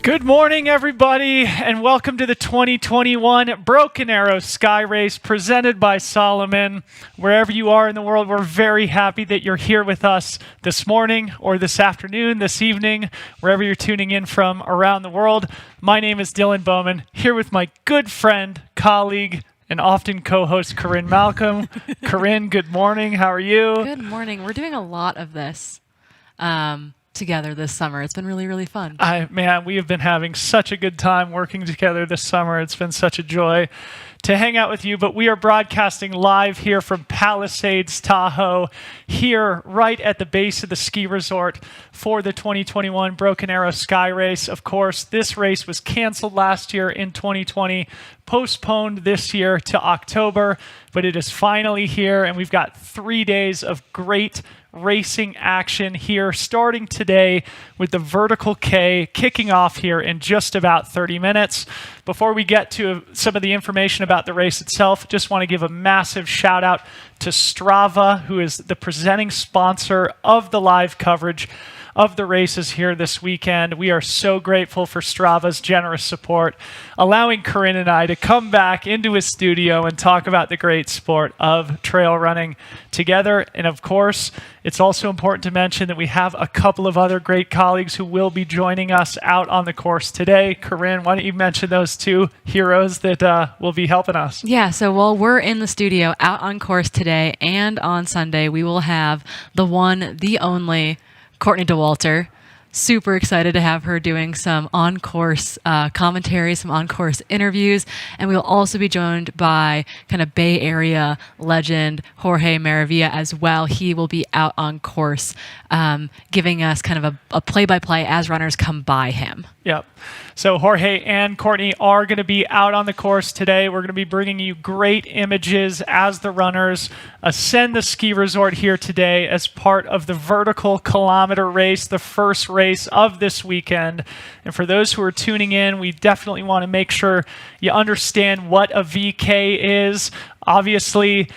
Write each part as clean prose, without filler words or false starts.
Good morning, everybody, and welcome to the 2021 Broken Arrow Skyrace presented by Solomon. Wherever you are in the world, we're very happy that you're here with us this morning or this afternoon, this evening, wherever you're tuning in from around the world. My name is Dylan Bowman, here with my good friend, colleague, and often co-host Corrine Malcom. Corrine, good morning. How are you? Good morning. We're doing a lot of this together this summer. It's been really, really fun. Man, we have been having such a good time working together this summer. It's been such a joy to hang out with you, but we are broadcasting live here from Palisades Tahoe, here right at the base of the ski resort for the 2021 Broken Arrow Skyrace. Of course, this race was canceled last year in 2020, postponed this year to October, but it is finally here, and we've got 3 days of great racing action here, starting today with the Vertical K kicking off here in just about 30 minutes. Before we get to some of the information about the race itself, just want to give a massive shout out to Strava, who is the presenting sponsor of the live coverage of the races here this weekend. We are so grateful for Strava's generous support, allowing Corrine and I to come back into his studio and talk about the great sport of trail running together. And of course, it's also important to mention that we have a couple of other great colleagues who will be joining us out on the course today. Corrine, why don't you mention those two heroes that will be helping us? Yeah, so while we're in the studio out on course today and on Sunday, we will have the one, the only Courtney DeWalter. Super excited to have her doing some on-course commentary, some on-course interviews, and we'll also be joined by kind of Bay Area legend Jorge Maravilla as well. He will be out on course giving us kind of a play-by-play as runners come by him. Yep. So Jorge and Courtney are going to be out on the course today. We're going to be bringing you great images as the runners ascend the ski resort here today as part of the vertical kilometer race, the first race of this weekend. And for those who are tuning in, we definitely want to make sure you understand what a VK is. Obviously,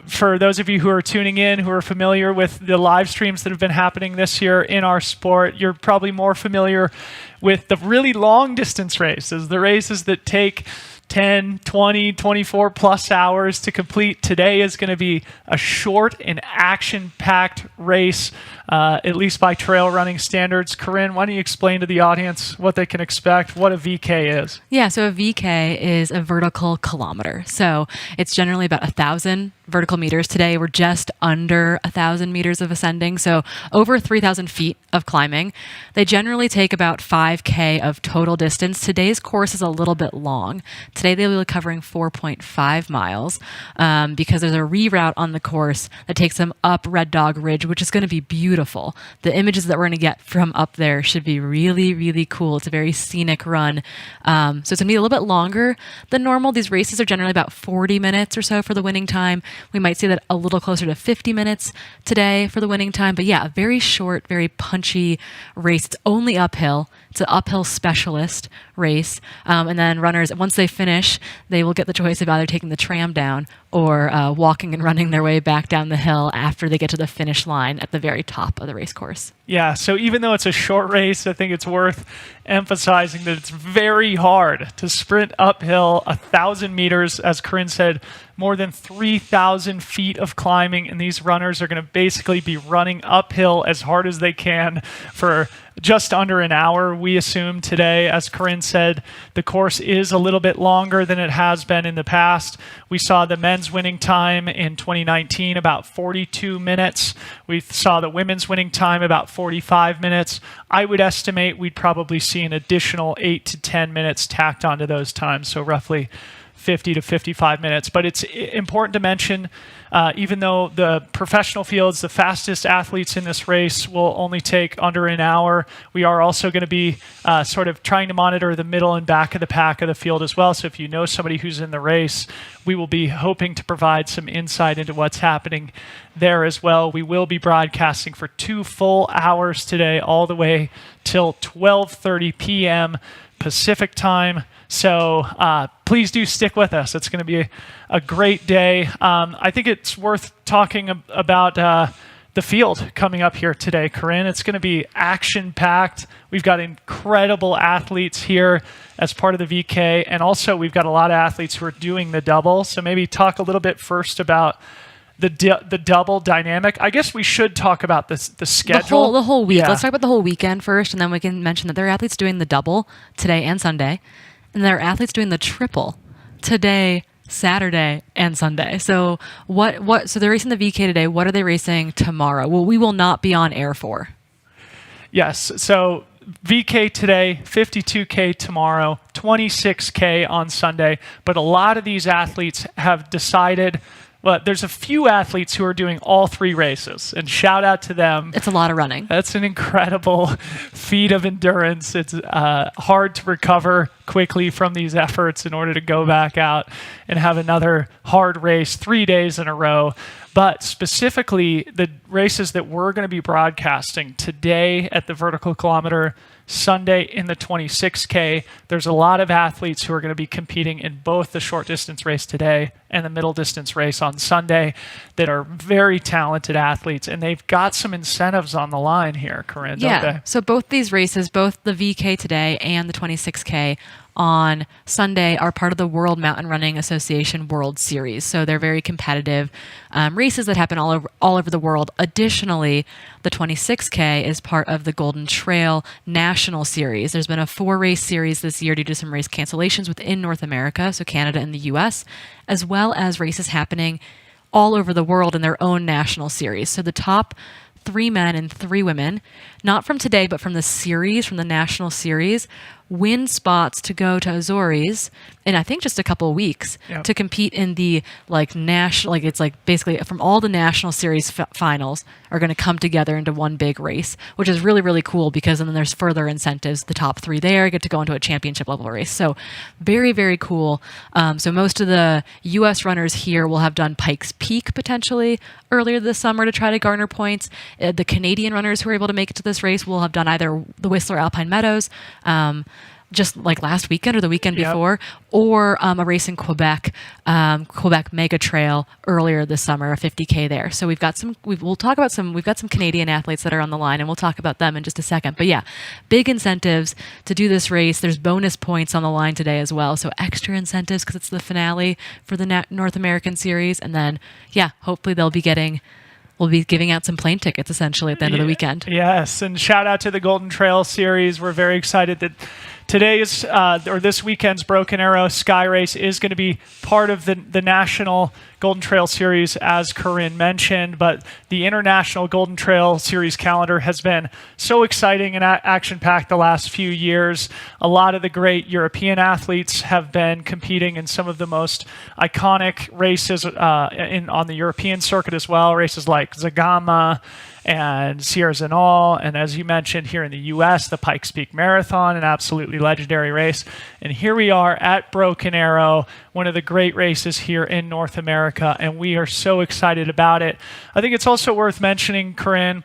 for those of you who are tuning in, who are familiar with the live streams that have been happening this year in our sport, you're probably more familiar with the really long distance races, the races that take 10, 20, 24 plus hours to complete. Today is going to be a short and action-packed race, at least by trail running standards. Corrine, why don't you explain to the audience what they can expect, what a VK is? Yeah, so a VK is a vertical kilometer. So it's generally about 1,000 vertical meters. Today we're just under 1,000 meters of ascending, so over 3,000 feet of climbing. They generally take about 5K of total distance. Today's course is a little bit long. Today they'll be covering 4.5 miles because there's a reroute on the course that takes them up Red Dog Ridge, which is going to be beautiful. The images that we're going to get from up there should be really, really cool. It's a very scenic run. So it's going to be a little bit longer than normal. These races are generally about 40 minutes or so for the winning time. We might see that a little closer to 50 minutes today for the winning time. But yeah, a very short, very punchy race. It's only uphill. It's an uphill specialist race. And then runners, once they finish, they will get the choice of either taking the tram down or walking and running their way back down the hill after they get to the finish line at the very top of the race course. Yeah, so even though it's a short race, I think it's worth emphasizing that it's very hard to sprint uphill 1,000 meters, as Corrine said, more than 3,000 feet of climbing, and these runners are going to basically be running uphill as hard as they can for just under an hour, we assume today. As Corrine said, the course is a little bit longer than it has been in the past. We saw the men's winning time in 2019 about 42 minutes. We saw the women's winning time about 45 minutes. I would estimate we'd probably see an additional 8 to 10 minutes tacked onto those times, so roughly 50 to 55 minutes. But it's important to mention, even though the professional fields, the fastest athletes in this race will only take under an hour, we are also going to be sort of trying to monitor the middle and back of the pack of the field as well. So if you know somebody who's in the race, we will be hoping to provide some insight into what's happening there as well. We will be broadcasting for 2 full hours today, all the way till 12:30 p.m. Pacific time. So please do stick with us. It's going to be a great day. I think it's worth talking about the field coming up here today, Corrine. It's going to be action-packed. We've got incredible athletes here as part of the VK, and also we've got a lot of athletes who are doing the double. So maybe talk a little bit first about the double dynamic. I guess we should talk about the schedule. The whole week. Yeah. Let's talk about the whole weekend first, and then we can mention that there are athletes doing the double today and Sunday, and there are athletes doing the triple today, Saturday, and Sunday. So so they're racing the VK today. What are they racing tomorrow? Well, we will not be on air for. Yes. So VK today, 52K tomorrow, 26K on Sunday. But a lot of these athletes have decided, well, there's a few athletes who are doing all three races, and shout out to them. It's a lot of running. That's an incredible feat of endurance. It's hard to recover quickly from these efforts in order to go back out and have another hard race 3 days in a row. But specifically, the races that we're going to be broadcasting today at the vertical kilometer, Sunday in the 26K, there's a lot of athletes who are going to be competing in both the short distance race today and the middle distance race on Sunday that are very talented athletes, and they've got some incentives on the line here, Corrine, don't they? So both these races, both the VK today and the 26K on Sunday, are part of the World Mountain Running Association World Series. So they're very competitive races that happen all over the world. Additionally, the 26K is part of the Golden Trail National Series. There's been a 4-race series this year due to some race cancellations within North America, so Canada and the US, as well as races happening all over the world in their own national series. So the top 3 men and 3 women, not from today, but from the series, from the national series, win spots to go to Azores in, I think, just a couple of weeks to compete in the national, it's basically from all the national series finals are going to come together into one big race, which is really, really cool, because then there's further incentives. The top 3 there get to go into a championship level race. So very, very cool. So most of the U.S. runners here will have done Pikes Peak potentially earlier this summer to try to garner points. The Canadian runners who are able to make it to this race will have done either the Whistler Alpine Meadows, just like last weekend or the weekend before, or a race in Quebec, Quebec Mega Trail earlier this summer, a 50K there. So we've got we've got some Canadian athletes that are on the line, and we'll talk about them in just a second. But yeah, big incentives to do this race. There's bonus points on the line today as well. So extra incentives because it's the finale for the North American series. And then, hopefully we'll be giving out some plane tickets essentially at the end of the weekend. Yes, and shout out to the Golden Trail Series. We're very excited that today's or this weekend's Broken Arrow Skyrace is going to be part of the National Golden Trail Series, as Corrine mentioned. But the International Golden Trail Series calendar has been so exciting and action-packed the last few years. A lot of the great European athletes have been competing in some of the most iconic races on the European circuit as well, races like Zagama and Sierra Zinal, and as you mentioned here in the U.S., the Pikes Peak Marathon, an absolutely legendary race. And here we are at Broken Arrow, one of the great races here in North America, and we are so excited about it. I think it's also worth mentioning, Corrine,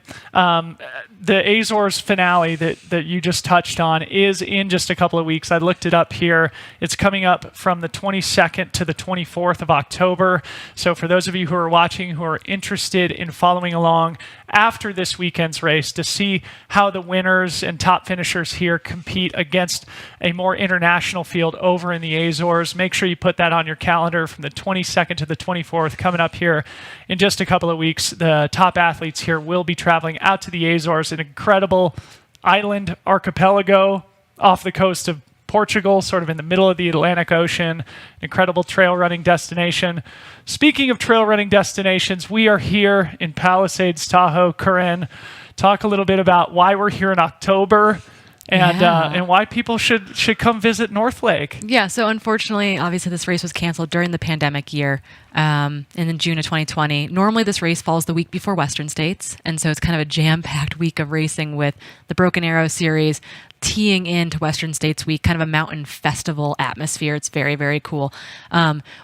the Azores finale that you just touched on is in just a couple of weeks. I looked it up here. It's coming up from the 22nd to the 24th of October. So for those of you who are watching who are interested in following along after this weekend's race to see how the winners and top finishers here compete against a more international field over in the Azores, make sure you put that on your calendar from the 22nd to the 24th, coming up here in just a couple of weeks. The top athletes here will be traveling out to the Azores, an incredible island archipelago off the coast of Portugal, sort of in the middle of the Atlantic Ocean, incredible trail running destination. Speaking of trail running destinations, we are here in Palisades Tahoe. Corrine, talk a little bit about why we're here in October and why people should come visit North Lake. Yeah, so unfortunately, obviously this race was canceled during the pandemic year in June of 2020. Normally this race falls the week before Western States, and so it's kind of a jam-packed week of racing with the Broken Arrow Series, teeing into Western States Week, kind of a mountain festival atmosphere. It's very, very cool.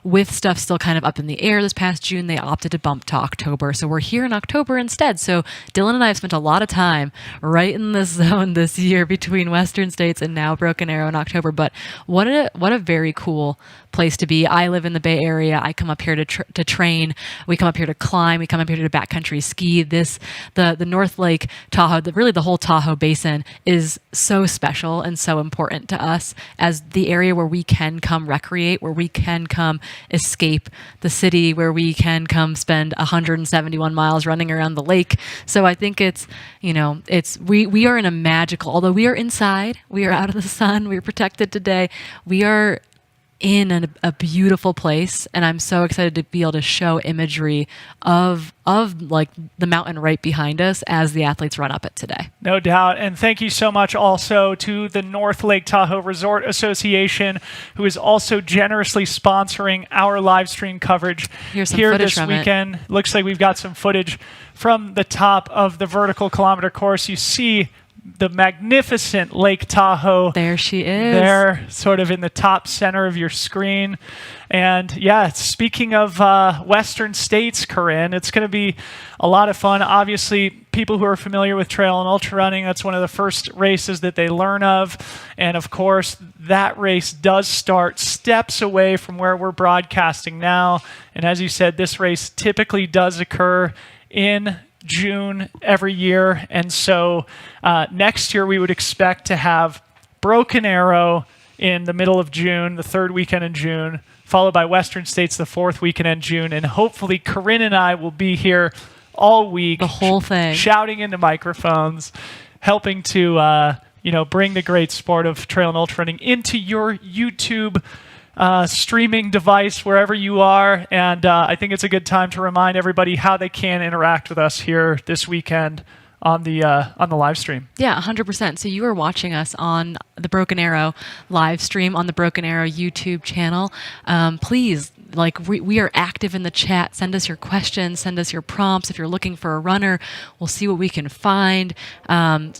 With stuff still kind of up in the air this past June, they opted to bump to October. So we're here in October instead. So Dylan and I have spent a lot of time right in this zone this year between Western States and now Broken Arrow in October. But what a very cool place to be. I live in the Bay Area. I come up here to train. We come up here to climb. We come up here to backcountry ski. The North Lake Tahoe, really the whole Tahoe Basin is so special and so important to us as the area where we can come recreate, where we can come escape the city, where we can come spend 171 miles running around the lake. So I think we are in a magical, although we are inside, we are out of the sun, we are protected today, we are in a beautiful place, and I'm so excited to be able to show imagery of like the mountain right behind us as the athletes run up it today. No doubt. And thank you so much also to the North Lake Tahoe Resort Association, who is also generously sponsoring our live stream coverage Here's some here footage this from it. weekend. Looks like we've got some footage from the top of the vertical kilometer course. You see the magnificent Lake Tahoe. There she is. There, sort of in the top center of your screen. And yeah, speaking of Western States, Corrine, it's going to be a lot of fun. Obviously, people who are familiar with trail and ultra running, that's one of the first races that they learn of. And of course, that race does start steps away from where we're broadcasting now. And as you said, this race typically does occur in June every year. And so next year we would expect to have Broken Arrow in the middle of June, the third weekend in June, followed by Western States the fourth weekend in June. And hopefully Corrine and I will be here all week. The whole thing. Shouting into microphones, helping to bring the great sport of trail and ultra running into your YouTube streaming device wherever you are. And I think it's a good time to remind everybody how they can interact with us here this weekend on the live stream. Yeah, 100%. So you are watching us on the Broken Arrow live stream on the Broken Arrow YouTube channel. Please, we are active in the chat. Send us your questions. Send us your prompts. If you're looking for a runner, we'll see what we can find.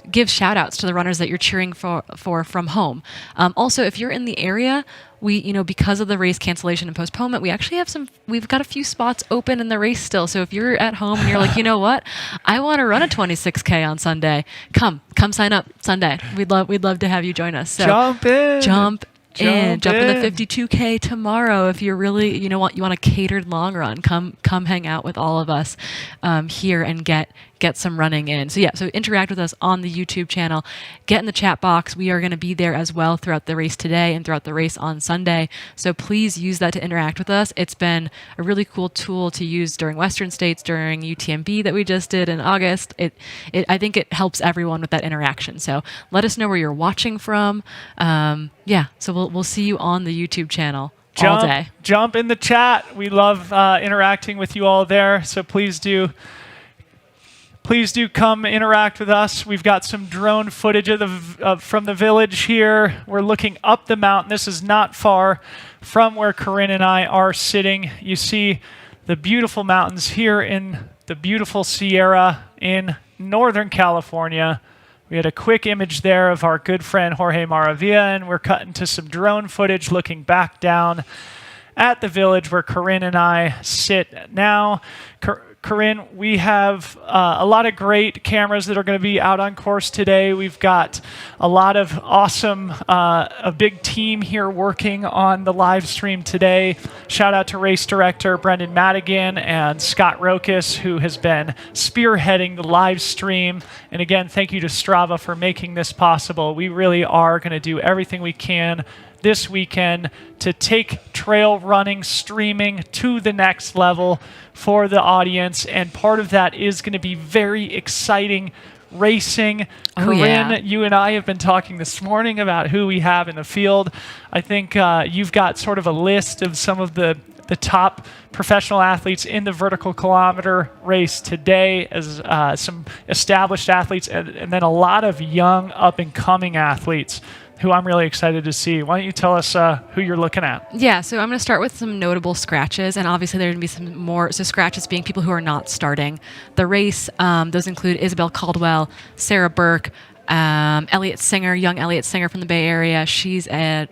Give shout outs to the runners that you're cheering for from home. Also, if you're in the area, because of the race cancellation and postponement, we've got a few spots open in the race still. So if you're at home and you're like, you know what, I want to run a 26K on Sunday, come sign up Sunday. We'd love to have you join us. So jump in. Jump in the 52K tomorrow. If you're really, you want a catered long run, come hang out with all of us here and get some running in. So interact with us on the YouTube channel. Get in the chat box. We are going to be there as well throughout the race today and throughout the race on Sunday. So please use that to interact with us. It's been a really cool tool to use during Western States, during UTMB that we just did in August. I think it helps everyone with that interaction. So let us know where you're watching from. So we'll see you on the YouTube channel all day. Jump in the chat. We love interacting with you all there. So please do come interact with us. We've got some drone footage from the village here. We're looking up the mountain. This is not far from where Corrine and I are sitting. You see the beautiful mountains here in the beautiful Sierra in Northern California. We had a quick image there of our good friend Jorge Maravilla, and we're cutting to some drone footage looking back down at the village where Corrine and I sit now. Corrine, we have a lot of great cameras that are going to be out on course today. We've got a lot of awesome, a big team here working on the live stream today. Shout out to race director Brendan Madigan and Scott Rokas, who has been spearheading the live stream. And again, thank you to Strava for making this possible. We really are going to do everything we can this weekend to take trail running streaming to the next level for the audience, and part of that is going to be very exciting racing. Corrine, you and I have been talking this morning about who we have in the field. I think you've got sort of a list of some of the top professional athletes in the vertical kilometer race today, as some established athletes, and then a lot of young up-and-coming athletes who I'm really excited to see. Why don't you tell us who you're looking at? Yeah, so I'm going to start with some notable scratches, and obviously there are going to be some more. So scratches being people who are not starting the race. Those include Isabel Caldwell, Sarah Burke, Elliott Singer, young Elliott Singer from the Bay Area. She's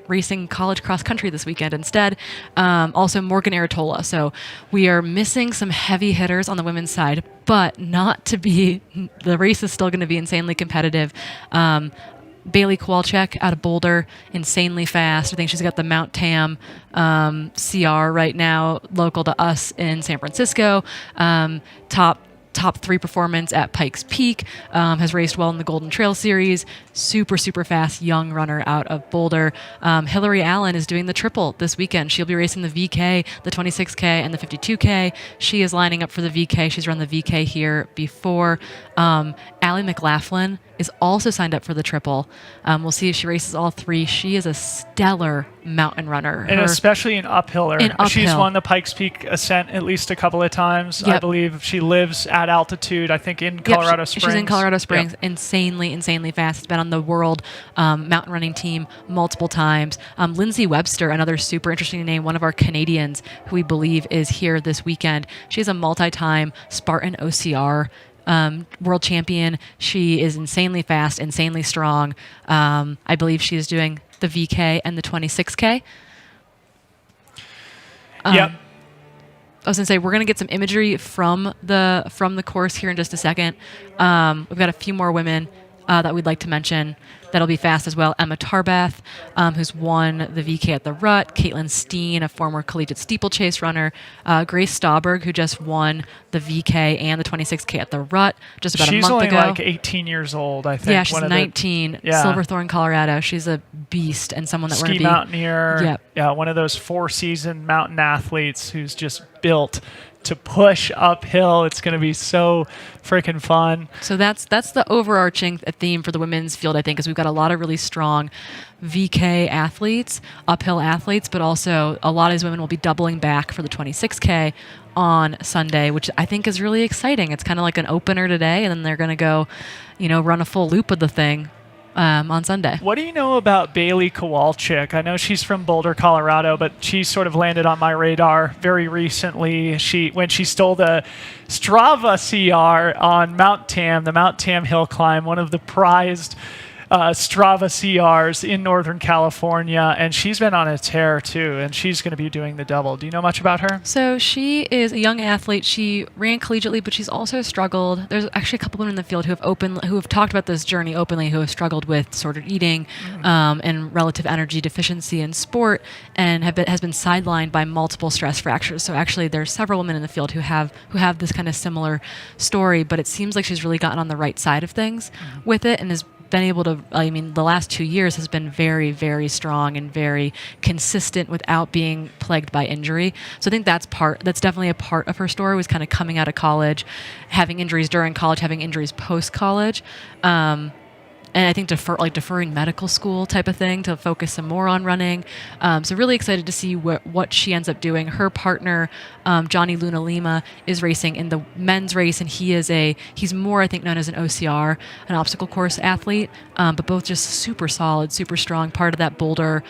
racing college cross country this weekend instead. Also Morgan Aratola. So we are missing some heavy hitters on the women's side, but not to be, the race is still going to be insanely competitive. Bailey Kowalczyk out of Boulder, insanely fast. I think she's got the Mount Tam CR right now, local to us in San Francisco. Top 3 performance at Pikes Peak, has raced well in the Golden Trail Series. Super fast young runner out of Boulder. Hillary Allen is doing the triple this weekend. She'll be racing the VK, the 26K, and the 52K. She is lining up for the VK. She's run the VK here before. Allie McLaughlin is also signed up for the triple. We'll see if she races all 3. She is a stellar mountain runner. And especially an uphiller. She's won the Pikes Peak ascent at least a couple of times. Yep. I believe she lives at altitude, I think in Colorado Springs. She's in Colorado Springs. Yep. Insanely fast. Has been on the world mountain running team multiple times. Lindsay Webster, another super interesting name, one of our Canadians who we believe is here this weekend. She's a multi-time Spartan OCR world champion. She is insanely fast, insanely strong. I believe she is doing the VK and the 26K. Yep. I was going to say, we're going to get some imagery from the course here in just a second. We've got a few more women that we'd like to mention that'll be fast as well. Emma Tarbath, who's won the VK at the Rut. Caitlin Steen, a former collegiate steeplechase runner. Grace Stauberg, who just won the VK and the 26K at the Rut just about a month ago. She's only like 18 years old, I think. Yeah, she's 19. Silverthorne, Colorado. She's a beast and someone that we're going to be... Ski mountaineer. Yep. Yeah, one of those 4-season mountain athletes who's just built to push uphill. It's going to be so freaking fun. So that's the overarching theme for the women's field, I think, is we've got a lot of really strong VK athletes, uphill athletes, but also a lot of these women will be doubling back for the 26K on Sunday, which I think is really exciting. It's kind of like an opener today, and then they're going to go, run a full loop of the thing on Sunday. What do you know about Bailey Kowalczyk? I know she's from Boulder, Colorado, but she sort of landed on my radar very recently. When she stole the Strava CR on Mount Tam, the Mount Tam hill climb, one of the prized Strava CRs in Northern California, and she's been on a tear too, and she's going to be doing the double. Do you know much about her? So she is a young athlete. She ran collegiately, but she's also struggled. There's actually a couple women in the field who have talked about this journey openly, who have struggled with disordered eating and relative energy deficiency in sport, and has been sidelined by multiple stress fractures. So actually, there's several women in the field who have this kind of similar story, but it seems like she's really gotten on the right side of things with it, and has been able to, the last 2 years has been very, very strong and very consistent without being plagued by injury. So I think that's definitely a part of her story, was kind of coming out of college, having injuries during college, having injuries post-college. And I think deferring medical school type of thing to focus some more on running. So really excited to see what she ends up doing. Her partner, Johnny Luna Lima, is racing in the men's race, and he's more, I think, known as an OCR, an obstacle course athlete, but both just super solid, super strong, part of that Boulder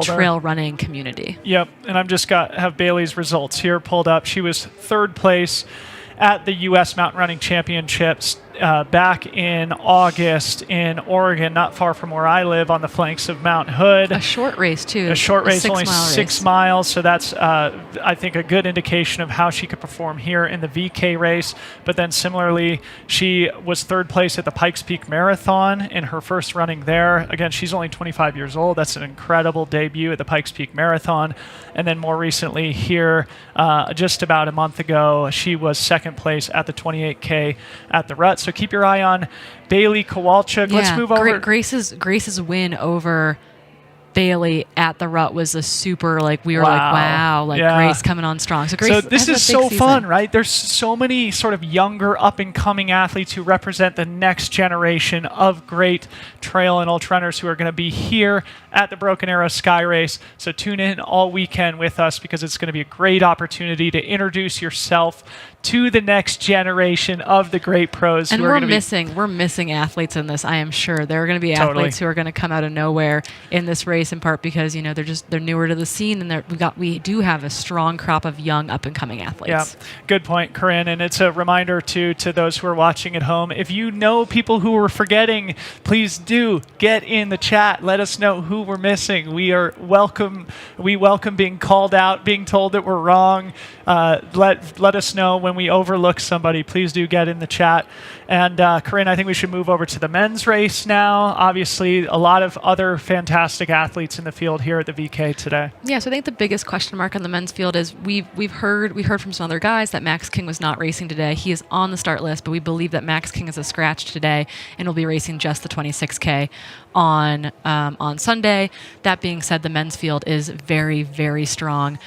trail running community. Yep, and I'm just have Bailey's results here pulled up. She was 3rd place at the U.S. Mountain Running Championships back in August in Oregon, not far from where I live on the flanks of Mount Hood. A short race, too. A short race, only 6 race. miles. So that's, I think, a good indication of how she could perform here in the VK race. But then similarly, she was 3rd place at the Pikes Peak Marathon in her first running there. Again, she's only 25 years old. That's an incredible debut at the Pikes Peak Marathon. And then more recently here, just about a month ago, she was 2nd place at the 28K at the Rut. So keep your eye on Bailey Kowalczyk. Yeah, let's move over. Grace's win over Bailey at the Rut was a super, we were wow, Grace coming on strong. So Grace, this is so fun, right? There's so many sort of younger up and coming athletes who represent the next generation of great trail and ultra runners who are going to be here at the Broken Arrow Skyrace. So tune in all weekend with us, because it's going to be a great opportunity to introduce yourself to the next generation of the great pros. And we're missing athletes in this, I am sure. There are going to be athletes who are going to come out of nowhere in this race race in part because they're newer to the scene, and we do have a strong crop of young up and coming athletes. Yeah, good point, Corrine. And it's a reminder to those who are watching at home. If you know people who we're forgetting, please do get in the chat. Let us know who we're missing. We welcome being called out, being told that we're wrong. Let us know when we overlook somebody. Please do get in the chat. And Corrine, I think we should move over to the men's race now. Obviously, a lot of other fantastic athletes in the field here at the VK today. Yeah, so I think the biggest question mark on the men's field is we heard from some other guys that Max King was not racing today. He is on the start list, but we believe that Max King is a scratch today and will be racing just the 26K on Sunday. That being said, the men's field is very, very strong.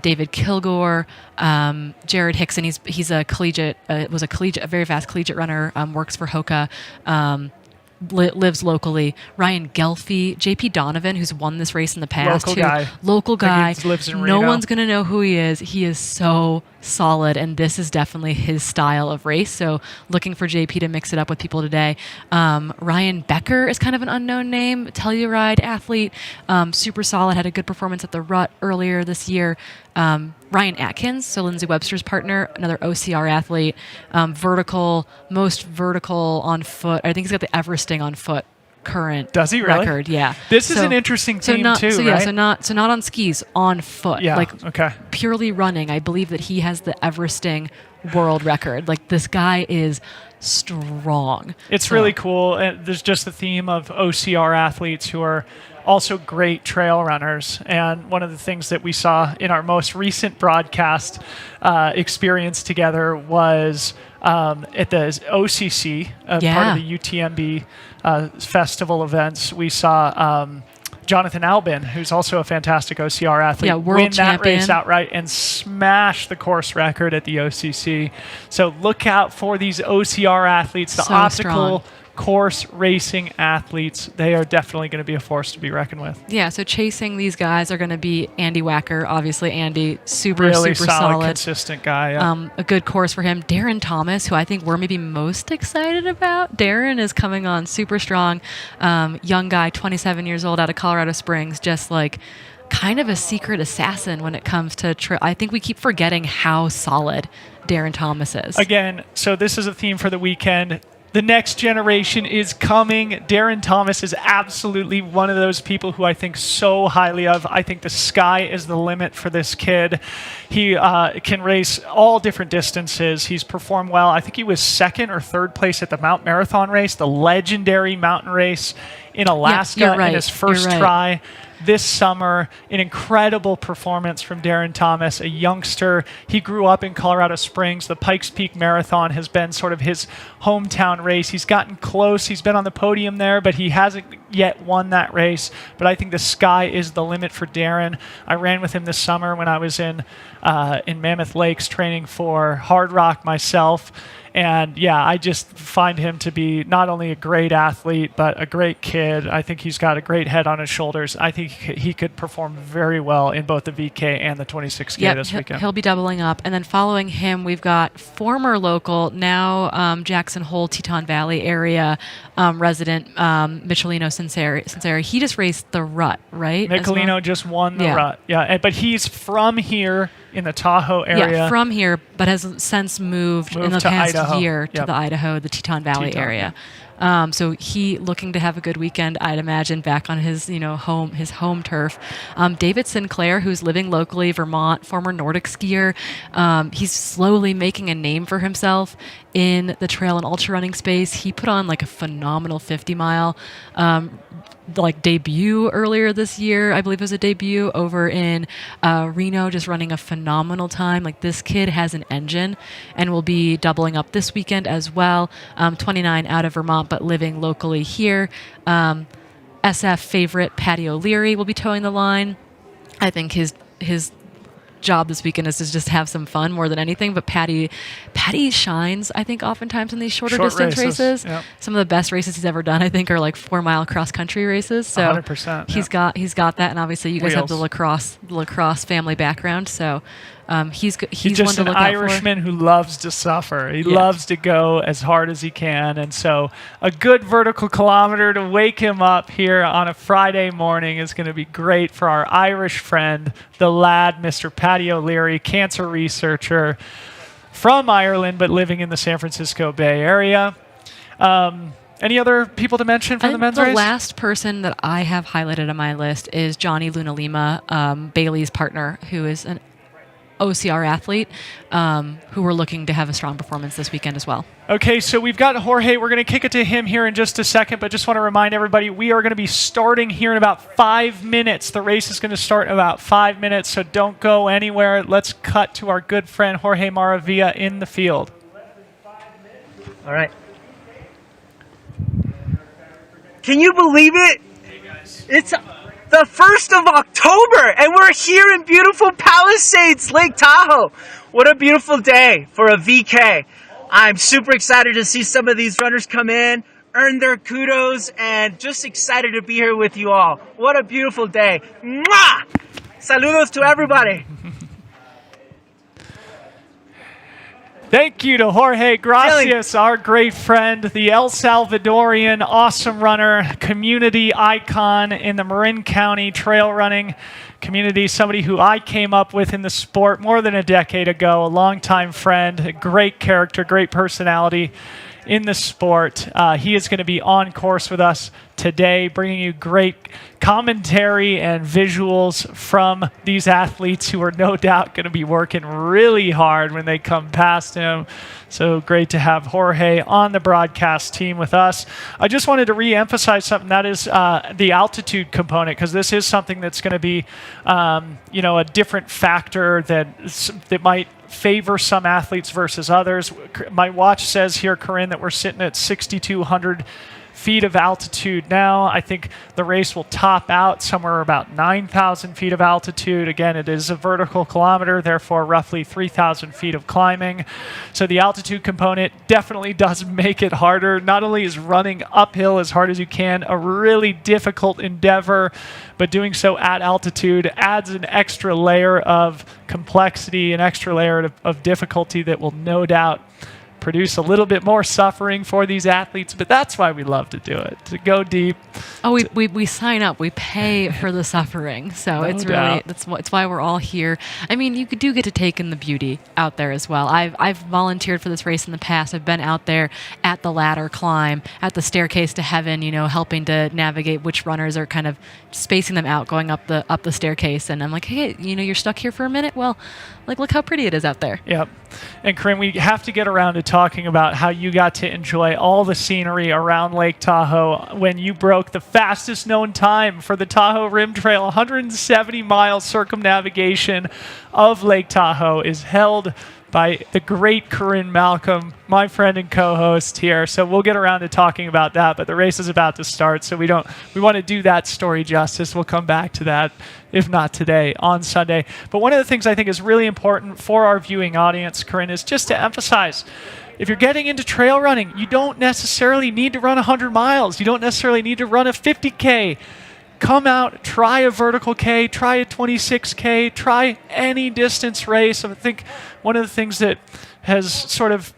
David Kilgore, Jared Hickson. He's a very fast collegiate runner. Works for Hoka. Lives locally. Ryan Gelfie, JP Donovan, who's won this race in the past. Local guy. Lives in no Reno. one's going to know who he is. He is so solid, and this is definitely his style of race. So looking for JP to mix it up with people today. Ryan Becker is kind of an unknown name. Telluride athlete. Super solid. Had a good performance at the Rut earlier this year. Ryan Atkins, so Lindsay Webster's partner, another OCR athlete, most vertical on foot. I think he's got the Everesting on foot current. Does he really? Record, yeah. This is an interesting team too, so right? Yeah, so not on skis, on foot. Yeah, okay. Purely running. I believe that he has the Everesting world record. Like, this guy is strong. It's really cool. And there's just the theme of OCR athletes who are also great trail runners. And one of the things that we saw in our most recent broadcast experience together was at the OCC, part of the UTMB festival events. We saw Jonathan Albin, who's also a fantastic OCR athlete, win that race outright and smash the course record at the OCC. So look out for these OCR athletes, the obstacle course racing athletes. They are definitely going to be a force to be reckoned with. Yeah, so chasing these guys are going to be Andy Wacker. Obviously, Andy, super solid, consistent guy. Yeah. A good course for him. Darren Thomas, who I think we're maybe most excited about. Darren is coming on super strong. Young guy, 27 years old, out of Colorado Springs, just like kind of a secret assassin when it comes to I think we keep forgetting how solid Darren Thomas is. Again, so this is a theme for the weekend. The next generation is coming. Darren Thomas is absolutely one of those people who I think so highly of. I think the sky is the limit for this kid. He can race all different distances. He's performed well. I think he was second or third place at the Mount Marathon race, the legendary mountain race in Alaska in his first try. This summer, an incredible performance from Darren Thomas, a youngster. He grew up in Colorado Springs. The Pikes Peak Marathon has been sort of his hometown race. He's gotten close. He's been on the podium there, but he hasn't yet won that race. But I think the sky is the limit for Darren. I ran with him this summer when I was in Mammoth Lakes training for Hard Rock myself. And yeah, I just find him to be not only a great athlete, but a great kid. I think he's got a great head on his shoulders. I think he could perform very well in both the VK and the 26K this weekend. He'll be doubling up. And then following him, we've got former local, now Jackson Hole, Teton Valley area resident, Michelino Sinceri. He just raced the Rut, right? Michelino just won the Rut. Yeah, but he's from here in the Tahoe area. Yeah, from here, but has since moved in the past year to the Teton Valley area. So he looking to have a good weekend, I'd imagine, back on his home turf. David Sinclair, who's living locally, Vermont, former Nordic skier. He's slowly making a name for himself in the trail and ultra running space. He put on like a phenomenal 50-mile debut earlier this year. I believe it was a debut over in Reno, just running a phenomenal time. Like, this kid has an engine and will be doubling up this weekend as well. 29 out of Vermont, but living locally here. SF favorite Patty O'Leary will be towing the line. I think his job this weekend is to just have some fun more than anything. But Patty shines, I think, oftentimes in these short distance races. Yep. Some of the best races he's ever done, I think, are like 4-mile cross country races. So 100%. He's got that, and obviously you guys have the lacrosse family background. So He's just one an to look out for. Irishman who loves to suffer. He Yeah. loves to go as hard as he can. And so a good vertical kilometer to wake him up here on a Friday morning is going to be great for our Irish friend, the lad, Mr. Paddy O'Leary, cancer researcher from Ireland, but living in the San Francisco Bay Area. Any other people to mention from the men's race? The last person that I have highlighted on my list is Johnny Luna Lima, Bailey's partner, who is an OCR athlete, who we're looking to have a strong performance this weekend as well. Okay, so we've got Jorge. We're going to kick it to him here in just a second, but just want to remind everybody we are going to be starting here in about 5 minutes. The race is going to start in about 5 minutes, so don't go anywhere. Let's cut to our good friend Jorge Maravilla in the field. All right. Can you believe it? It's the 1st of October, and we're here in beautiful Palisades, Lake Tahoe. What a beautiful day for a VK. I'm super excited to see some of these runners come in, earn their kudos, and just excited to be here with you all. What a beautiful day. Mwah! Saludos to everybody. Thank you to Jorge Gracias, our great friend, the El Salvadorian awesome runner, community icon in the Marin County trail running community, somebody who I came up with in the sport more than a decade ago, a longtime friend, a great character, great personality in the sport. He is going to be on course with us today, bringing you great commentary and visuals from these athletes who are no doubt going to be working really hard when they come past him. So great to have Jorge on the broadcast team with us. I just wanted to re-emphasize something, that is the altitude component, because this is something that's going to be a different factor that might favor some athletes versus others. My watch says here, Corrine, that we're sitting at 6,200 feet of altitude now. I think the race will top out somewhere about 9,000 feet of altitude. Again, it is a vertical kilometer, therefore roughly 3,000 feet of climbing. So the altitude component definitely does make it harder. Not only is running uphill as hard as you can a really difficult endeavor, but doing so at altitude adds an extra layer of complexity, an extra layer of difficulty that will no doubt produce a little bit more suffering for these athletes, but that's why we love to do it, to go deep. Oh, we sign up, we pay for the suffering, so it's really it's why we're all here. I mean, you do get to take in the beauty out there as well. I've volunteered for this race in the past. I've been out there at the ladder climb, at the staircase to heaven, helping to navigate which runners are kind of spacing them out going up the staircase, and I'm like, hey, you're stuck here for a minute. Well, look how pretty it is out there. Yep. And Corrine, we have to get around to talking about how you got to enjoy all the scenery around Lake Tahoe when you broke the fastest known time for the Tahoe Rim Trail. 170-mile circumnavigation of Lake Tahoe is held by the great Corrine Malcom, my friend and co-host here. So we'll get around to talking about that, but the race is about to start, so we want to do that story justice. We'll come back to that, if not today, on Sunday. But one of the things I think is really important for our viewing audience, Corrine, is just to emphasize, if you're getting into trail running, you don't necessarily need to run 100 miles. You don't necessarily need to run a 50K. Come out, try a vertical K, try a 26K, try any distance race. I think one of the things that has sort of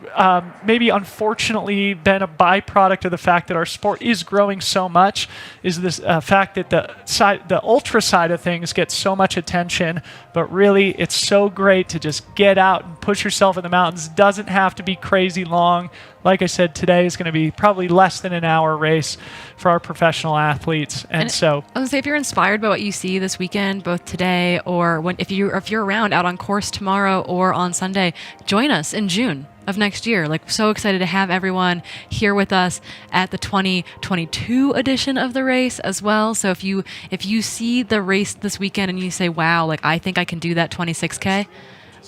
maybe unfortunately been a byproduct of the fact that our sport is growing so much is this fact that the ultra side of things gets so much attention, but really it's so great to just get out and push yourself in the mountains. It doesn't have to be crazy long. Like I said, today is going to be probably less than an hour race for our professional athletes. And so I was going to say, if you're inspired by what you see this weekend, both today or if you're around out on course tomorrow or on Sunday, join us in June of next year. So excited to have everyone here with us at the 2022 edition of the race as well. So if you see the race this weekend and you say, wow, I think I can do that 26K,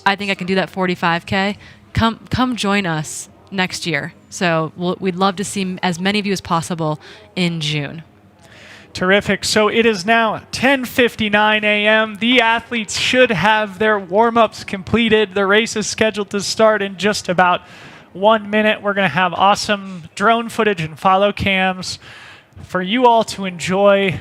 I think I can do that 45K, come join us next year. So we'd love to see as many of you as possible in June. Terrific. So it is now 10:59 a.m. The athletes should have their warm-ups completed. The race is scheduled to start in just about 1 minute. We're going to have awesome drone footage and follow cams for you all to enjoy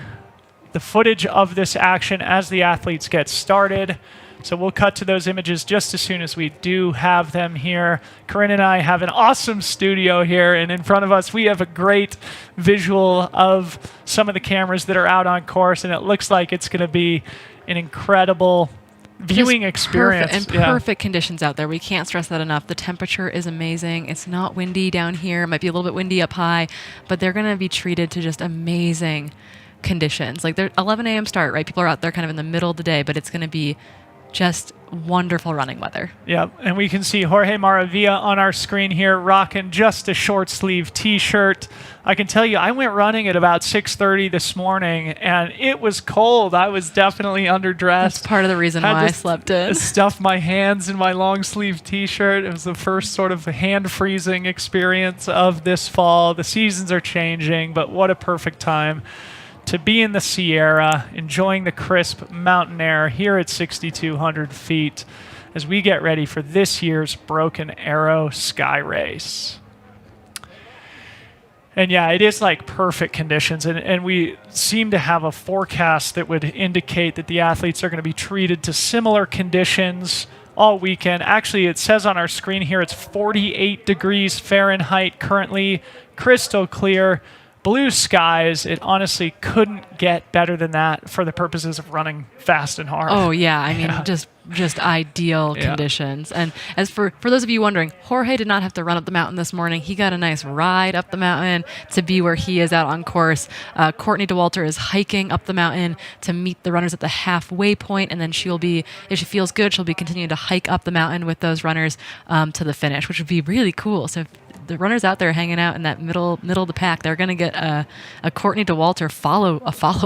the footage of this action as the athletes get started. So we'll cut to those images just as soon as we do have them here. Corrine and I have an awesome studio here, and in front of us we have a great visual of some of the cameras that are out on course, and it looks like it's going to be an incredible viewing experience. Perfect, and perfect conditions out there. We can't stress that enough. The temperature is amazing. It's not windy down here. It might be a little bit windy up high, but they're going to be treated to just amazing conditions. Like they're 11 a.m. start, right? People are out there kind of in the middle of the day, but it's going to be just wonderful running weather. Yep, and we can see Jorge Maravilla on our screen here rocking just a short sleeve t-shirt. I can tell you, I went running at about 6:30 this morning, and it was cold. I was definitely underdressed. That's part of the reason why I slept in. Stuff my hands in my long sleeve t-shirt. It was the first sort of hand freezing experience of this fall. The seasons are changing, but what a perfect time to be in the Sierra, enjoying the crisp mountain air here at 6,200 feet as we get ready for this year's Broken Arrow Skyrace. And yeah, it is like perfect conditions, and we seem to have a forecast that would indicate that the athletes are going to be treated to similar conditions all weekend. Actually, it says on our screen here it's 48 degrees Fahrenheit currently, crystal clear, blue skies. It honestly couldn't get better than that for the purposes of running fast and hard. Oh yeah, I mean just ideal conditions. And as for those of you wondering, Jorge did not have to run up the mountain this morning. He got a nice ride up the mountain to be where he is out on course. Courtney Dauwalter is hiking up the mountain to meet the runners at the halfway point, and then she'll be, if she feels good, she'll be continuing to hike up the mountain with those runners to the finish, which would be really cool. So the runners out there hanging out in that middle of the pack, they're going to get a Courtney Dauwalter follow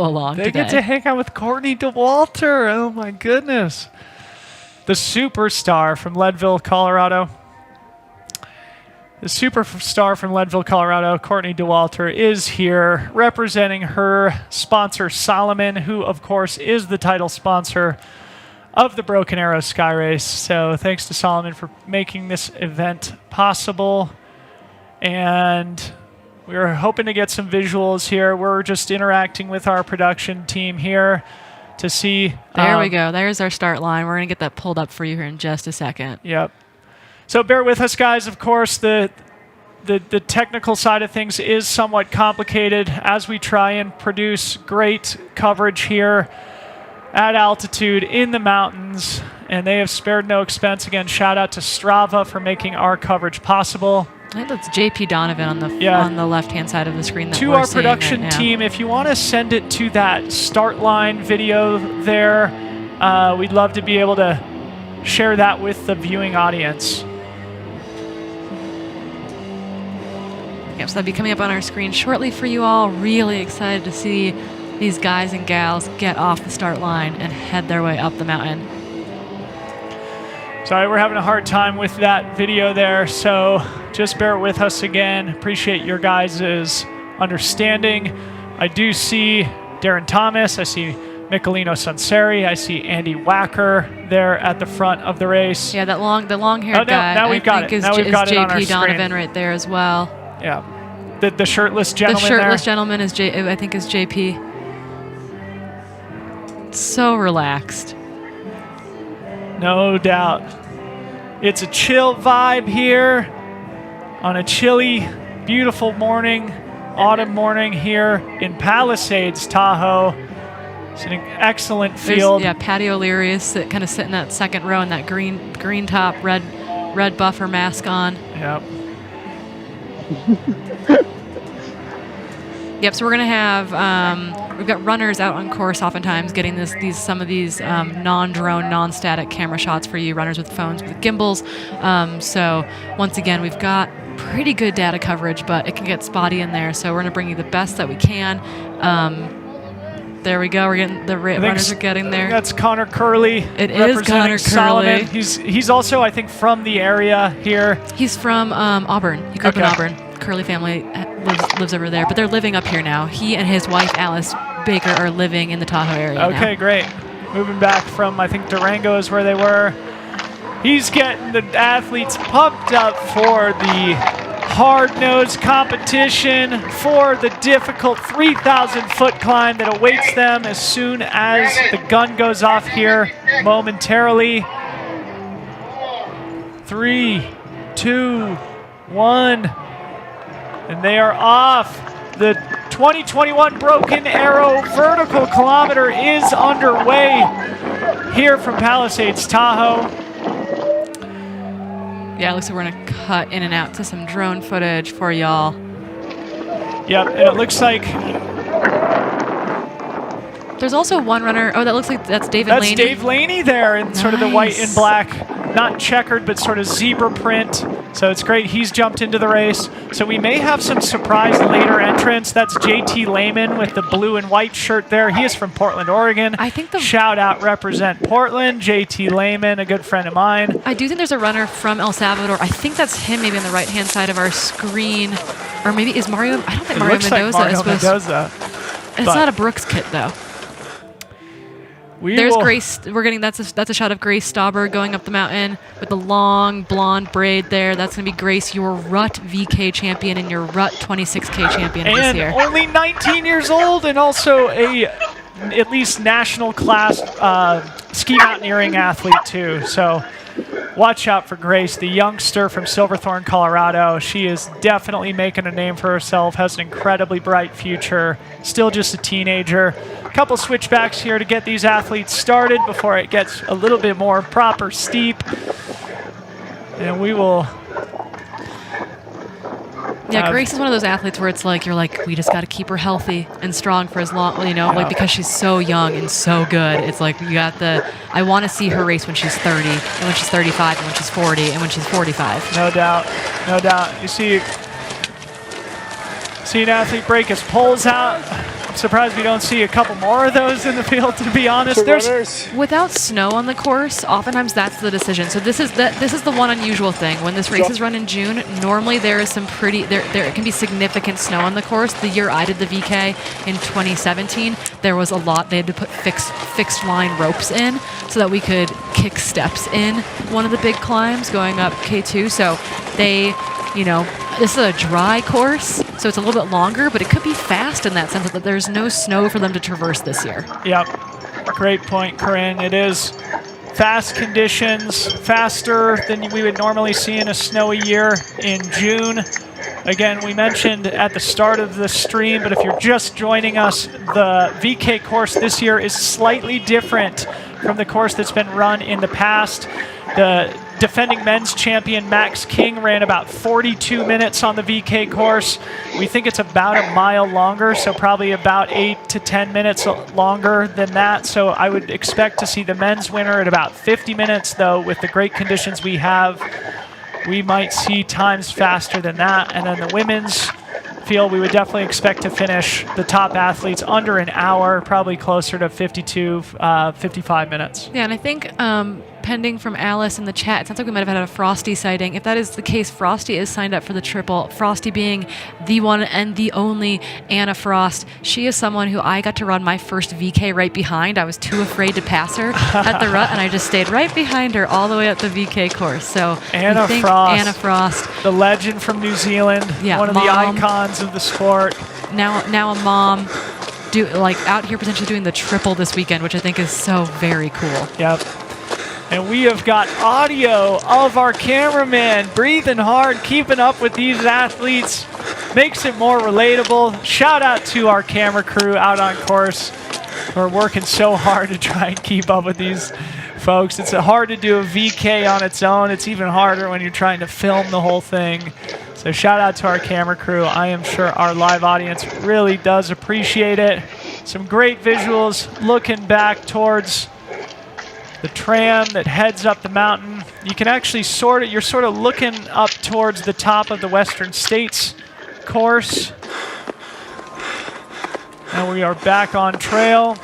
along. They get to hang out with Courtney Dauwalter. Oh my goodness. The superstar from Leadville, Colorado. The superstar from Leadville, Colorado, Courtney Dauwalter, is here representing her sponsor, Salomon, who, of course, is the title sponsor of the Broken Arrow Skyrace. So thanks to Salomon for making this event possible. And we're hoping to get some visuals here. We're just interacting with our production team here to see. There we go. There's our start line. We're going to get that pulled up for you here in just a second. Yep. So bear with us, guys. Of course, the technical side of things is somewhat complicated as we try and produce great coverage here at altitude in the mountains. And they have spared no expense. Again, shout out to Strava for making our coverage possible. I think that's JP Donovan on the left-hand side of the screen. That to our production team, if you want to send it to that start line video there, we'd love to be able to share that with the viewing audience. Yep, so that'll be coming up on our screen shortly for you all. Really excited to see these guys and gals get off the start line and head their way up the mountain. Sorry, we're having a hard time with that video there, so just bear with us again. Appreciate your guys' understanding. I do see Darren Thomas. I see Michelino Sunseri. I see Andy Wacker there at the front of the race. Yeah, the long-haired guy. Now we've got it. Now we've got it on our JP Donovan screen. right there as well. Yeah, the shirtless gentleman. The shirtless there. gentleman is I think is JP. So relaxed. No doubt. It's a chill vibe here on a chilly, beautiful morning, autumn morning here in Palisades, Tahoe. It's an excellent field. Patty O'Leary is kind of sitting in that second row in that green top, red buffer mask on. Yep. Yep, so we're going to have, we've got runners out on course oftentimes getting some of these non-drone, non-static camera shots for you, runners with phones, with gimbals. So once again, we've got pretty good data coverage, but it can get spotty in there. So we're going to bring you the best that we can. There we go. We're getting runners are getting there. That's Connor Curley. It is Connor Salomon. Curley. He's also, I think, from the area here. He's from Auburn. He grew up in Auburn. Curley family lives over there, but they're living up here now. He and his wife Alice Baker are living in the Tahoe area now. Okay, great. Moving back from, I think, Durango is where they were. He's getting the athletes pumped up for the hard-nosed competition for the difficult 3,000-foot climb that awaits them as soon as the gun goes off here momentarily. 3, 2, 1, and they are off. The 2021 Broken Arrow vertical kilometer is underway here from Palisades Tahoe. Yeah, it looks like we're going to cut in and out to some drone footage for y'all. Yep, and it looks like there's also one runner. Oh, that looks like that's David Laney. That's Dave Laney there in sort of the white and black, not checkered, but sort of zebra print. So it's great. He's jumped into the race. So we may have some surprise later entrants. That's JT Lehman with the blue and white shirt there. He is from Portland, Oregon. I think shout out, represent Portland. JT Lehman, a good friend of mine. I do think there's a runner from El Salvador. I think that's him, maybe on the right-hand side of our screen. Or maybe is Mario. I don't think Mario Mendoza like is Mendoza. It's not a Brooks kit though. There's Grace. We're getting that's a shot of Grace Stauber going up the mountain with the long blonde braid there. That's gonna be Grace, your Rut VK champion and your Rut 26K champion this year. And only 19 years old, and also a at least national class ski mountaineering athlete too. So watch out for Grace, the youngster from Silverthorne, Colorado. She is definitely making a name for herself, has an incredibly bright future, still just a teenager. A couple switchbacks here to get these athletes started before it gets a little bit more proper steep. And we will... Yeah, Grace is one of those athletes where it's like, you're like, we just got to keep her healthy and strong for as long, like because she's so young and so good. It's like you got I want to see her race when she's 30 and when she's 35 and when she's 40 and when she's 45. No doubt, no doubt. You see an athlete break his poles out. I'm surprised we don't see a couple more of those in the field, to be honest. Without snow on the course, oftentimes that's the decision. So this is the one unusual thing. When this race is run in June, normally there is some there can be significant snow on the course. The year I did the VK in 2017, there was a lot. They had to put fixed line ropes in so that we could kick steps in one of the big climbs going up K2. So they, this is a dry course, so it's a little bit longer, but it could be fast in that sense that there's no snow for them to traverse this year. Yep. Great point, Corrine. It is fast conditions, faster than we would normally see in a snowy year in June. Again, we mentioned at the start of the stream, but if you're just joining us, the VK course this year is slightly different from the course that's been run in the past. The defending men's champion Max King ran about 42 minutes on the VK course. We think it's about a mile longer, so probably about 8 to 10 minutes longer than that. So I would expect to see the men's winner at about 50 minutes, though, with the great conditions we have. We might see times faster than that. And then the women's field, we would definitely expect to finish the top athletes under an hour, probably closer to 52, 55 minutes. Yeah, and I think pending from Alice in the chat, it sounds like we might have had a Frosty sighting. If that is the case, Frosty is signed up for the triple. Frosty being the one and the only Anna Frost. She is someone who I got to run my first VK right behind. I was too afraid to pass her at the rut, and I just stayed right behind her all the way up the VK course. So Anna Frost, the legend from New Zealand, one of the icons of the sport. Now a mom, out here potentially doing the triple this weekend, which I think is so very cool. Yep. And we have got audio of our cameraman breathing hard, keeping up with these athletes. Makes it more relatable. Shout out to our camera crew out on course who are working so hard to try and keep up with these folks. It's hard to do a VK on its own. It's even harder when you're trying to film the whole thing. So shout out to our camera crew. I am sure our live audience really does appreciate it. Some great visuals looking back towards the tram that heads up the mountain. You can actually you're sort of looking up towards the top of the Western States course. And we are back on trail.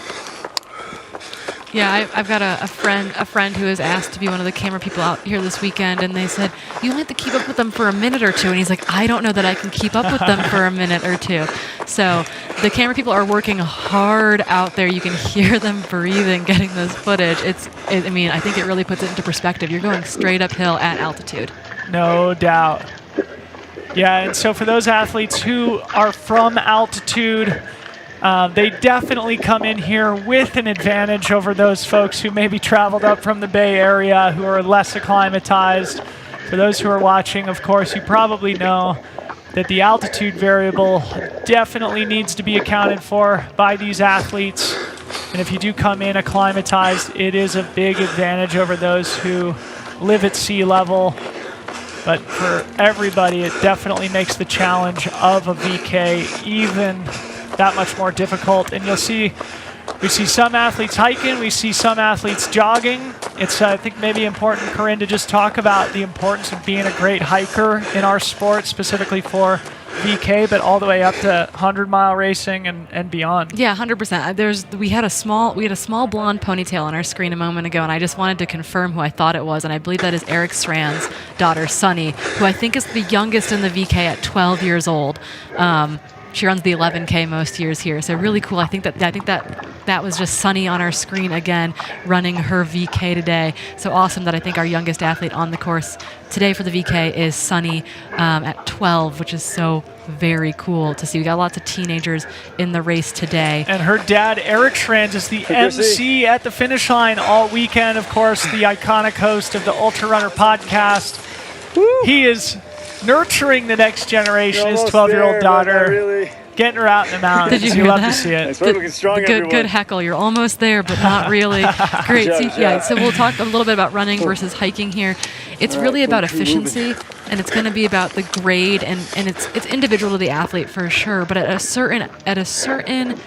Yeah, I've got a friend who has asked to be one of the camera people out here this weekend, and they said, you only have to keep up with them for a minute or two. And he's like, I don't know that I can keep up with them for a minute or two. So the camera people are working hard out there. You can hear them breathing, getting this footage. I think it really puts it into perspective. You're going straight uphill at altitude. No doubt. Yeah, and so for those athletes who are from altitude, they definitely come in here with an advantage over those folks who maybe traveled up from the Bay Area who are less acclimatized. For those who are watching, of course, you probably know that the altitude variable definitely needs to be accounted for by these athletes. And if you do come in acclimatized, it is a big advantage over those who live at sea level. But for everybody, it definitely makes the challenge of a VK even that much more difficult. And you'll see, we see some athletes hiking, we see some athletes jogging. It's, I think, maybe important, Corrine, to just talk about the importance of being a great hiker in our sport, specifically for VK, but all the way up to 100-mile racing and beyond. Yeah, 100%. We had a small blonde ponytail on our screen a moment ago, and I just wanted to confirm who I thought it was, and I believe that is Eric Strand's daughter, Sunny, who I think is the youngest in the VK at 12 years old. She runs the 11K most years here, so really cool. I think that was just Sunny on our screen again, running her VK today. So awesome that I think our youngest athlete on the course today for the VK is Sunny at 12, which is so very cool to see. We got lots of teenagers in the race today. And her dad, Eric Strand, is the MC at the finish line all weekend. Of course, the iconic host of the Ultrarunner podcast. Woo. He is nurturing the next generation, his 12-year-old daughter, getting her out in the mountains. Did you hear love that? to see it. Thanks for looking strong, Good heckle. You're almost there, but not really. Great. So we'll talk a little bit about running versus hiking here. It's really about efficiency, and it's going to be about the grade, and it's individual to the athlete for sure. But at a certain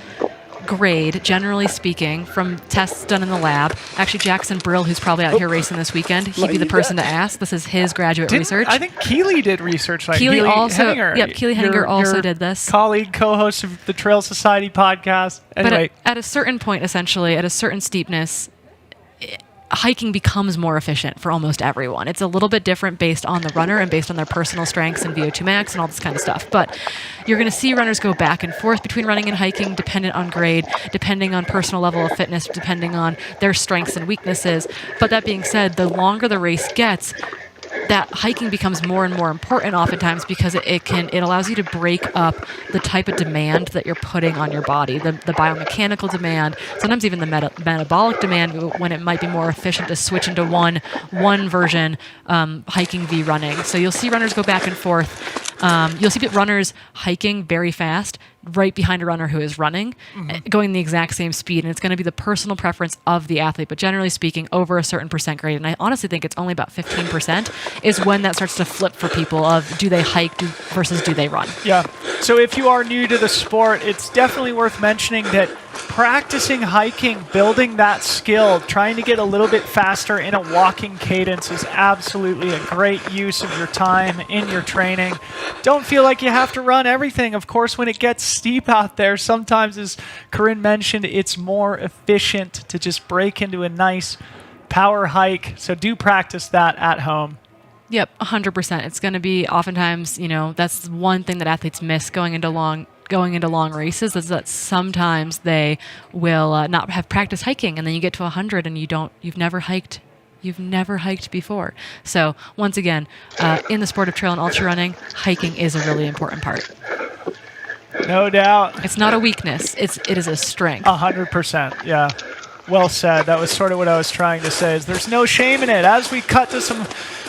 grade, generally speaking, from tests done in the lab. Actually, Jackson Brill, who's probably out here racing this weekend, he'd be the person to ask. This is his graduate research. I think Keely did research. Keely Henninger also did this. Colleague, co-host of the Trail Society podcast. Anyway. But at a certain point, essentially, at a certain steepness, hiking becomes more efficient for almost everyone. It's a little bit different based on the runner and based on their personal strengths and VO2 max and all this kind of stuff. But you're going to see runners go back and forth between running and hiking, dependent on grade, depending on personal level of fitness, depending on their strengths and weaknesses. But that being said, the longer the race gets, that hiking becomes more and more important oftentimes because it allows you to break up the type of demand that you're putting on your body, the biomechanical demand, sometimes even the metabolic demand, when it might be more efficient to switch into one version, hiking v running. So you'll see runners go back and forth. You'll see runners hiking very fast right behind a runner who is running, going the exact same speed, and it's going to be the personal preference of the athlete, but generally speaking, over a certain percent grade, and I honestly think it's only about 15% is when that starts to flip for people of do they hike versus do they run. Yeah, so if you are new to the sport, it's definitely worth mentioning that practicing hiking, building that skill, trying to get a little bit faster in a walking cadence is absolutely a great use of your time in your training. Don't feel like you have to run everything. Of course, when it gets steep out there, sometimes, as Corrine mentioned, it's more efficient to just break into a nice power hike. So do practice that at home. Yep, 100%. It's going to be oftentimes, that's one thing that athletes miss going into long races, is that sometimes they will not have practice hiking, and then you get to 100 and you've never hiked before. So once again, in the sport of trail and ultra running, hiking is a really important part. No doubt. It's not a weakness. It is a strength. 100%. Yeah. Well said. That was sort of what I was trying to say, is there's no shame in it. As we cut to some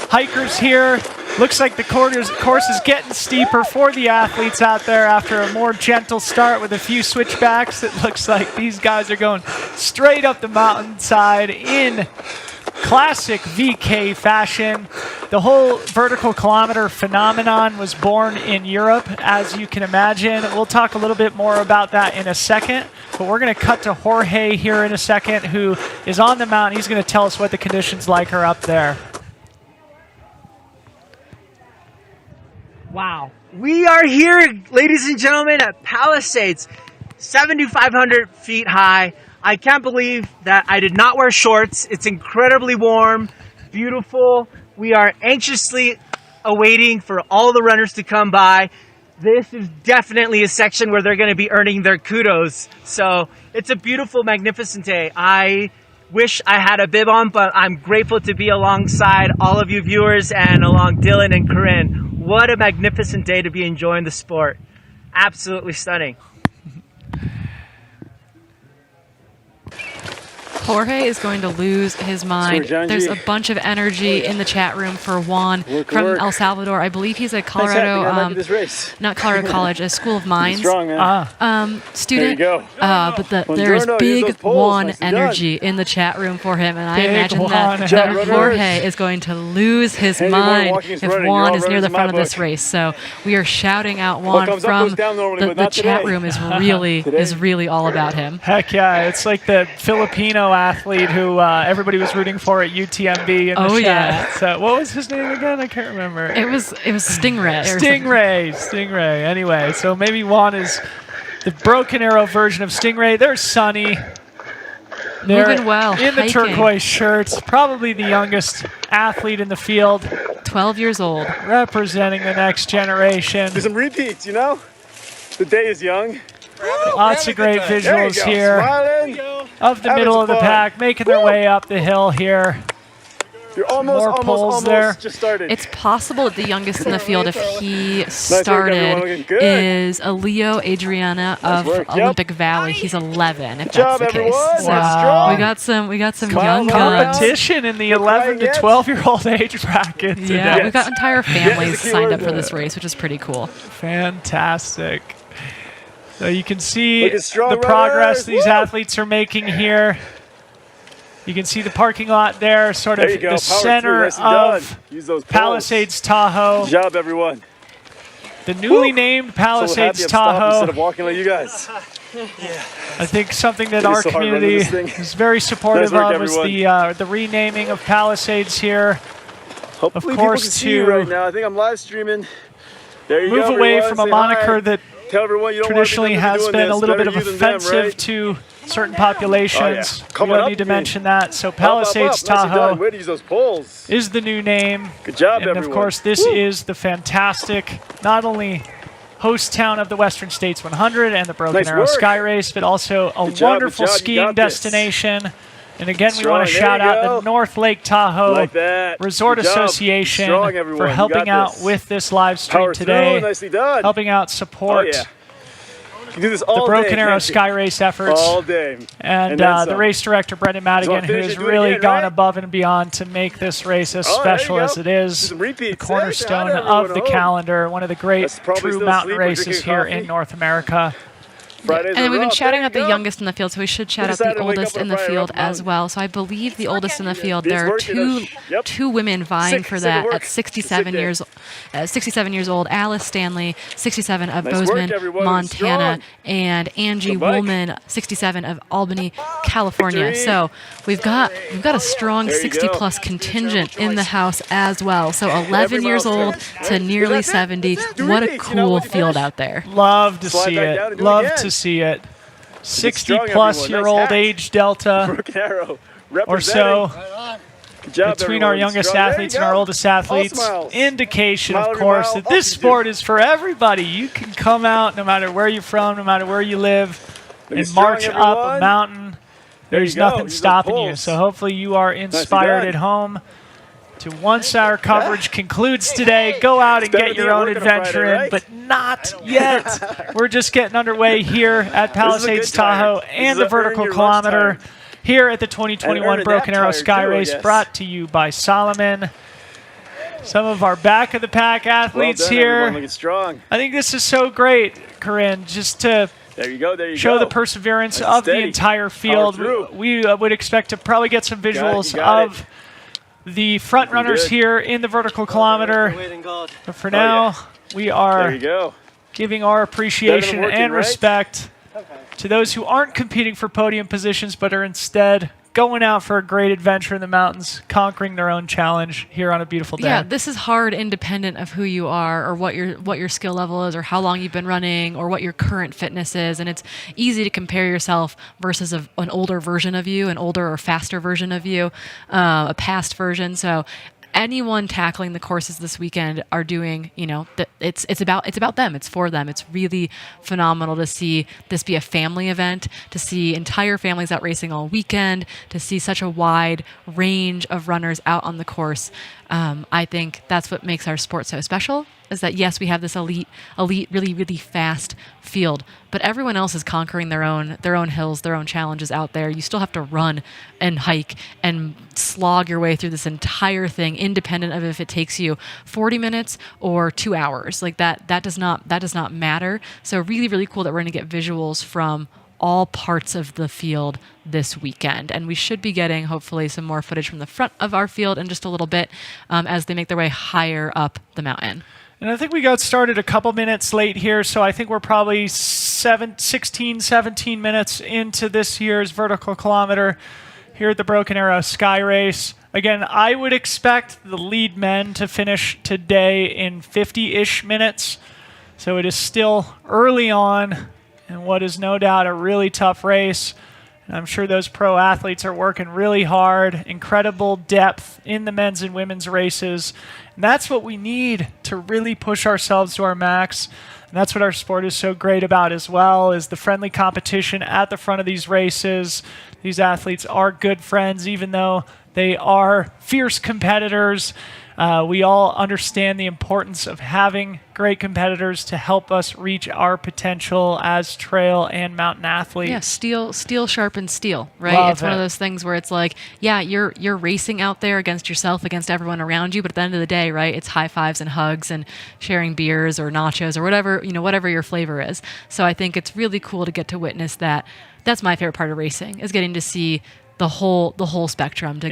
hikers here, looks like the course is getting steeper for the athletes out there after a more gentle start with a few switchbacks. It looks like these guys are going straight up the mountainside in classic VK fashion. The whole vertical kilometer phenomenon was born in Europe, as you can imagine. We'll talk a little bit more about that in a second, but we're going to cut to Jorge here in a second, who is on the mountain. He's going to tell us what the conditions like are up there. Wow. We are here, ladies and gentlemen, at Palisades, 7,500 feet high. I can't believe that I did not wear shorts. It's incredibly warm, beautiful. We are anxiously awaiting for all the runners to come by. This is definitely a section where they're going to be earning their kudos. So it's a beautiful, magnificent day. I wish I had a bib on, but I'm grateful to be alongside all of you viewers and along Dylan and Corrine. What a magnificent day to be enjoying the sport. Absolutely stunning. Jorge is going to lose his mind. There's a bunch of energy in the chat room for Juan from El Salvador. I believe he's a Colorado, not Colorado College, a School of Mines student. But there's big Juan energy in the chat room for him, and I imagine that Jorge is going to lose his mind if Juan is near the front of this race. So we are shouting out Juan from the chat room is really all about him. Heck yeah, it's like the Filipino athlete who everybody was rooting for at UTMB in the chat. Yeah. So what was his name again? I can't remember. It was Stingray. Stingray. Anyway, so maybe Juan is the Broken Arrow version of Stingray. There's Sunny. They're moving well, in the turquoise shirts. Probably the youngest athlete in the field. 12 years old. Representing the next generation. There's some repeats, you know? The day is young. Lots of great visuals here of the middle of the pack, making their way up the hill here. You're almost just started. It's possible that the youngest in the field, if he started, is a Leo Adriana of Olympic Valley. He's 11, if that's the case. Wow. So we got some young competition in the 11 to 12-year-old age bracket today. Yeah, we've got entire families signed up for this race, which is pretty cool. Fantastic. So you can see the progress these athletes are making here. You can see the parking lot there, sort of the center of Palisades Tahoe. Good job, everyone. The newly named Palisades Tahoe. Instead of walking like you guys. I think something that our community is very supportive of is the renaming of Palisades here. Hopefully, of course, people can see you right now. I think I'm live streaming. There you move go, away from a moniker that traditionally has been a little bit of offensive to certain populations. You don't need to mention that. So Palisades Tahoe is the new name. Good job, and of course, this is the fantastic, not only host town of the Western States 100 and the Broken Arrow Skyrace, but also a wonderful skiing destination. And again, we want to shout out the North Lake Tahoe Resort Association for helping out with this live stream today, helping out support the Broken Arrow Skyrace efforts, and the race director, Brendan Madigan, who has really gone above and beyond to make this race as special as it is, the cornerstone of the calendar, one of the great true mountain races here in North America. And we've been shouting out the youngest in the field, so we should shout out the oldest in the field as well. So I believe the oldest in the field, there are two women vying for that at 67 years old. Alice Stanley, 67 of Bozeman, Montana, and Angie Woolman, 67 of Albany, California. So we've got a strong 60-plus contingent in the house as well. So 11 years old to nearly 70. What a cool field out there. Love to see it. Love to see it. 60-plus-year-old age delta or so between our youngest athletes and our oldest athletes. Indication, of course, that this sport is for everybody. You can come out no matter where you're from, no matter where you live, and march up a mountain. There's nothing stopping you. So hopefully you are inspired at home to, once our coverage concludes today, go out and get your own adventure in, but not yet. We're just getting underway here at Palisades Tahoe and the vertical kilometer here at the 2021 Broken Arrow Skyrace, brought to you by Solomon. Some of our back-of-the-pack athletes here. I think this is so great, Corrine, just to show the perseverance of the entire field. We would expect to probably get some visuals of the front runners here in the vertical kilometer. But for now, we are giving our appreciation and respect to those who aren't competing for podium positions, but are instead going out for a great adventure in the mountains, conquering their own challenge here on a beautiful day. Yeah, this is hard independent of who you are or what your skill level is or how long you've been running or what your current fitness is. And it's easy to compare yourself versus an older version of you, an older or faster version of you, a past version. So anyone tackling the courses this weekend are doing, it's about them. It's for them. It's really phenomenal to see this be a family event, to see entire families out racing all weekend, to see such a wide range of runners out on the course. I think that's what makes our sport so special, is that yes, we have this elite, really, really fast field, but everyone else is conquering their own hills, their own challenges out there. You still have to run and hike and slog your way through this entire thing, independent of if it takes you 40 minutes or 2 hours. Like that does not matter. So really, really cool that we're going to get visuals from all parts of the field this weekend. And we should be getting, hopefully, some more footage from the front of our field in just a little bit as they make their way higher up the mountain. And I think we got started a couple minutes late here, so I think we're probably 16, 17 minutes into this year's vertical kilometer here at the Broken Arrow Skyrace. Again, I would expect the lead men to finish today in 50-ish minutes, so it is still early on in what is no doubt a really tough race. And I'm sure those pro athletes are working really hard, incredible depth in the men's and women's races. And that's what we need to really push ourselves to our max. And that's what our sport is so great about as well, is the friendly competition at the front of these races. These athletes are good friends, even though they are fierce competitors. We all understand the importance of having great competitors to help us reach our potential as trail and mountain athletes. Yeah, steel sharpens steel, right? Love it's one of those things where it's like, yeah, you're racing out there against yourself, against everyone around you, but at the end of the day, right, it's high fives and hugs and sharing beers or nachos or whatever your flavor is. So I think it's really cool to get to witness that. That's my favorite part of racing, is getting to see the whole spectrum, to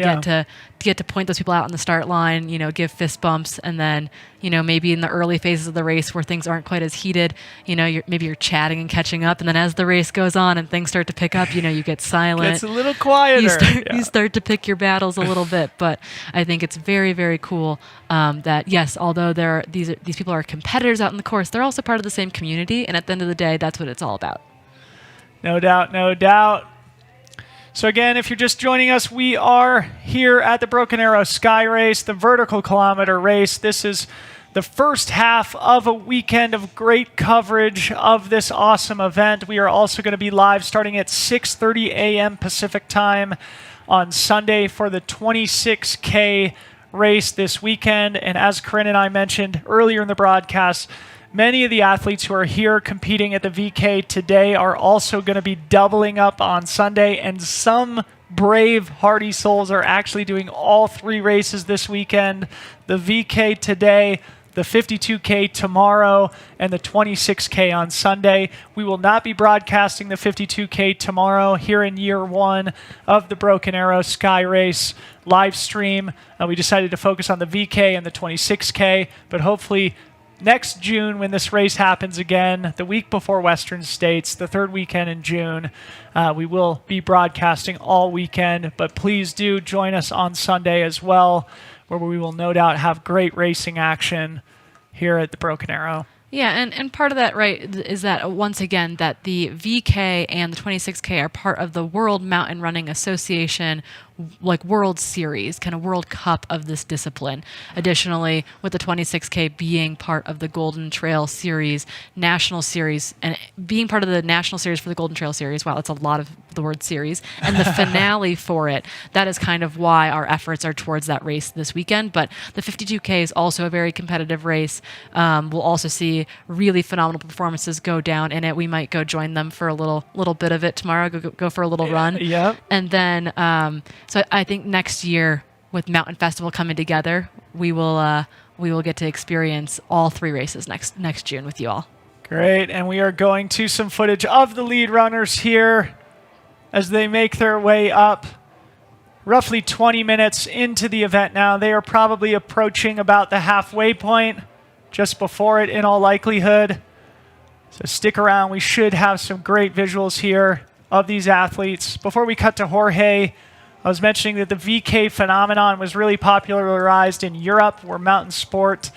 get to point those people out on the start line, give fist bumps, and then, maybe in the early phases of the race where things aren't quite as heated, maybe you're chatting and catching up, and then as the race goes on and things start to pick up, you get silent. It's a little quieter. You start to pick your battles a little bit, but I think it's very, very cool that yes, although these people are competitors out in the course, they're also part of the same community, and at the end of the day, that's what it's all about. No doubt, no doubt. So again, if you're just joining us, we are here at the Broken Arrow Skyrace, the vertical kilometer race. This is the first half of a weekend of great coverage of this awesome event. We are also going to be live starting at 6:30 a.m. Pacific time on Sunday for the 26K race this weekend. And as Corrine and I mentioned earlier in the broadcast, many of the athletes who are here competing at the VK today are also going to be doubling up on Sunday, and some brave, hardy souls are actually doing all three races this weekend. The VK today, the 52K tomorrow, and the 26K on Sunday. We will not be broadcasting the 52K tomorrow here in year one of the Broken Arrow Skyrace live stream. We decided to focus on the VK and the 26K, but hopefully next June, when this race happens again, the week before Western States, the third weekend in June, we will be broadcasting all weekend. But please do join us on Sunday as well, where we will no doubt have great racing action here at the Broken Arrow. Yeah, and part of that, right, is that, once again, that the VK and the 26K are part of the World Mountain Running Association, like World Series, kind of World Cup of this discipline. Additionally, with the 26K being part of the Golden Trail Series, National Series, and being part of the National Series for the Golden Trail Series, wow, that's a lot of the word series, and the finale for it, that is kind of why our efforts are towards that race this weekend. But the 52K is also a very competitive race. We'll also see really phenomenal performances go down in it. We might go join them for a little bit of it tomorrow, go for a little run. Yeah. And then, so I think next year, with Mountain Festival coming together, we will get to experience all three races next June with you all. Great, and we are going to some footage of the lead runners here as they make their way up. Roughly 20 minutes into the event now. They are probably approaching about the halfway point, just before it in all likelihood. So stick around. We should have some great visuals here of these athletes. Before we cut to Jorge, I was mentioning that the VK phenomenon was really popularized in Europe, where mountain sport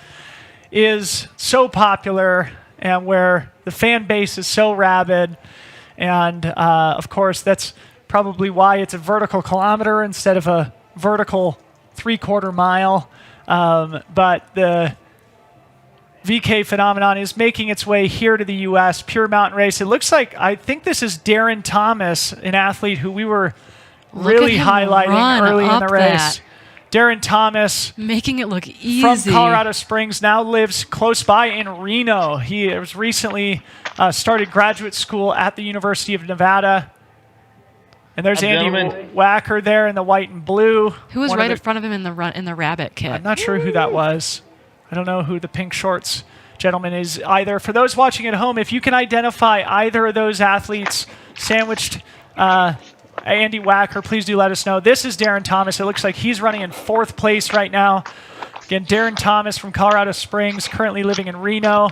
is so popular and where the fan base is so rabid. And of course, that's probably why it's a vertical kilometer instead of a vertical 3/4 mile. But the VK phenomenon is making its way here to the U.S. Pure mountain race. It looks like, I think this is Darren Thomas, an athlete who we were really highlighting early in the race. Darren Thomas, making it look easy. from Colorado Springs, now lives close by in Reno. He was recently started graduate school at the University of Nevada. And there's Andy Wacker there in the white and blue. Who was right in front of him in the rabbit kit? I'm not sure who that was. I don't know who the pink shorts gentleman is either. For those watching at home, if you can identify either of those athletes sandwiched Andy Wacker, please do let us know. This is Darren Thomas. It looks like he's running in 4th place right now. Again, Darren Thomas from Colorado Springs, currently living in Reno.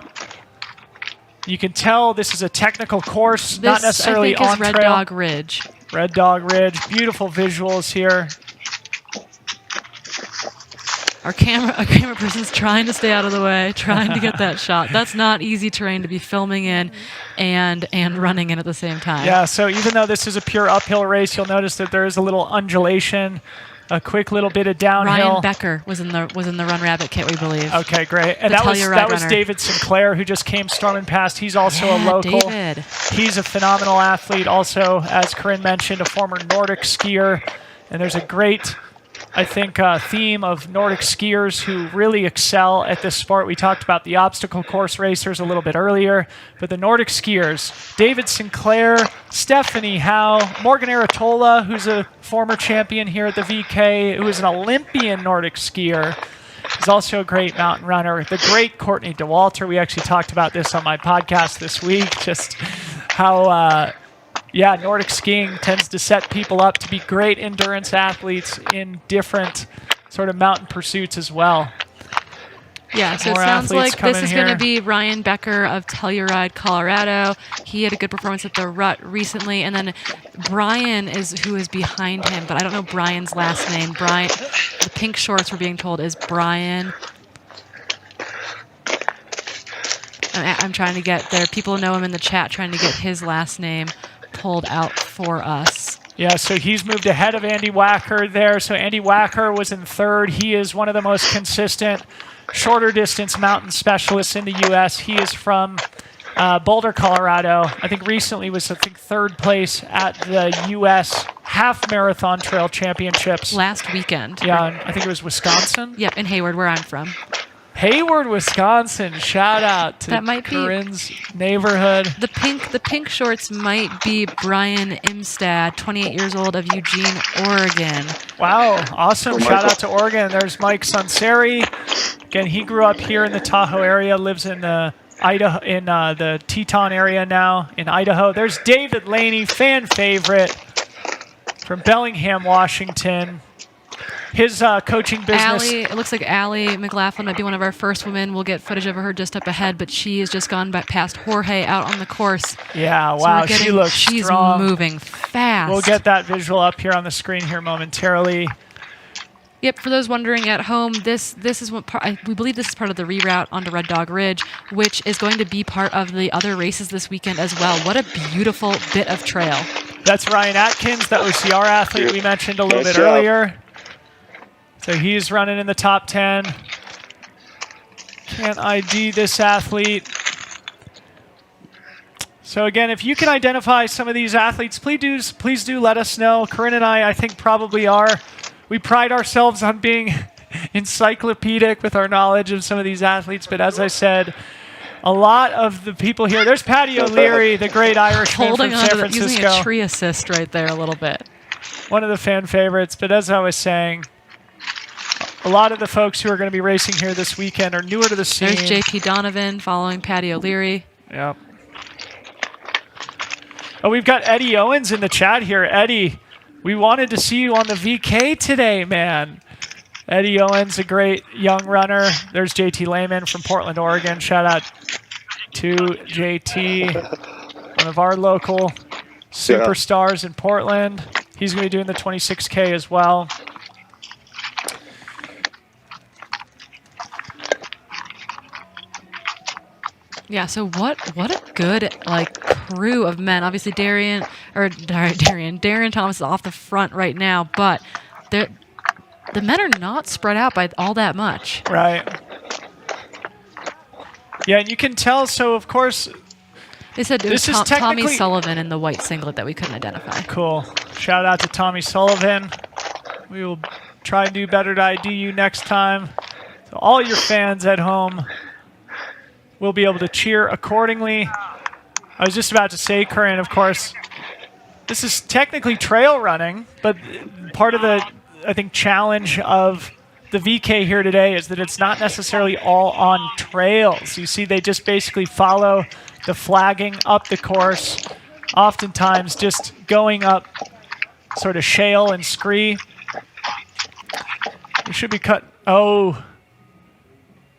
You can tell this is a technical course, not necessarily on trail. Red Dog Ridge. Red Dog Ridge. Beautiful visuals here. Our camera person's trying to stay out of the way, trying to get that shot. That's not easy terrain to be filming in and running in at the same time. Yeah, so even though this is a pure uphill race, you'll notice that there is a little undulation, a quick little bit of downhill. Ryan Becker was in the Run Rabbit kit, we believe. Okay, great. And that was David Sinclair, who just came storming past. He's also a local. David. He's a phenomenal athlete. Also, as Corrine mentioned, a former Nordic skier. And there's a great, I think, theme of Nordic skiers who really excel at this sport. We talked about the obstacle course racers a little bit earlier, but the Nordic skiers, David Sinclair, Stephanie Howe, Morgan Aratola, who's a former champion here at the VK, who is an Olympian Nordic skier, is also a great mountain runner. The great Courtney DeWalter, we actually talked about this on my podcast this week, just how Nordic skiing tends to set people up to be great endurance athletes in different sort of mountain pursuits as well. Yeah, so it sounds like this is going to be Ryan Becker of Telluride, Colorado. He had a good performance at the Rut recently. And then Brian is who is behind him, but I don't know Brian's last name. Brian, the pink shorts we're being told is Brian. I'm trying to get there. People know him in the chat, trying to get his last name pulled out for us. Yeah, so he's moved ahead of Andy Wacker there. So Andy Wacker was in 3rd. He is one of the most consistent shorter distance mountain specialists in the U.S. He is from Boulder, Colorado. I think recently was 3rd place at the U.S. Half Marathon Trail Championships. Last weekend. Yeah, I think it was Wisconsin. Yep, in Hayward, where I'm from. Hayward, Wisconsin. Shout out to Corinne's neighborhood. The pink shorts might be Brian Imstad, 28 years old, of Eugene, Oregon. Wow, awesome. Shout out to Oregon. There's Mike Sunseri. Again, he grew up here in the Tahoe area, lives in Idaho, in the Teton area now in Idaho. There's David Laney, fan favorite from Bellingham, Washington. His coaching business. It looks like Allie McLaughlin might be one of our first women. We'll get footage of her just up ahead, but she has just gone past Jorge out on the course. Yeah, wow, she looks strong. She's moving fast. We'll get that visual up here on the screen here momentarily. Yep, for those wondering at home, this is what we believe this is part of the reroute onto Red Dog Ridge, which is going to be part of the other races this weekend as well. What a beautiful bit of trail. That's Ryan Atkins, that OCR athlete we mentioned a little bit earlier. So he's running in the top 10. Can't ID this athlete. So again, if you can identify some of these athletes, please do let us know. Corrine and I think probably are. We pride ourselves on being encyclopedic with our knowledge of some of these athletes, but as I said, a lot of the people here. There's Paddy O'Leary, the great Irishman from San Francisco. Using a tree assist right there a little bit. One of the fan favorites, but as I was saying, a lot of the folks who are going to be racing here this weekend are newer to the scene. There's JP Donovan following Paddy O'Leary. Yep. Oh, we've got Eddie Owens in the chat here. Eddie, we wanted to see you on the VK today, man. Eddie Owens, a great young runner. There's JT Lehman from Portland, Oregon. Shout out to JT, one of our local superstars in Portland. He's going to be doing the 26K as well. Yeah, so what a good crew of men. Obviously Darren Thomas is off the front right now, but the men are not spread out by all that much. Right. Yeah, and you can tell, so of course they said it was Tommy Sullivan in the white singlet that we couldn't identify. Cool. Shout out to Tommy Sullivan. We will try and do better to ID you next time. So all your fans at home will be able to cheer accordingly. I was just about to say, Corrine, of course, this is technically trail running, but part of the, I think, challenge of the VK here today is that it's not necessarily all on trails. You see, they just basically follow the flagging up the course, oftentimes just going up sort of shale and scree. We should be cut. Oh.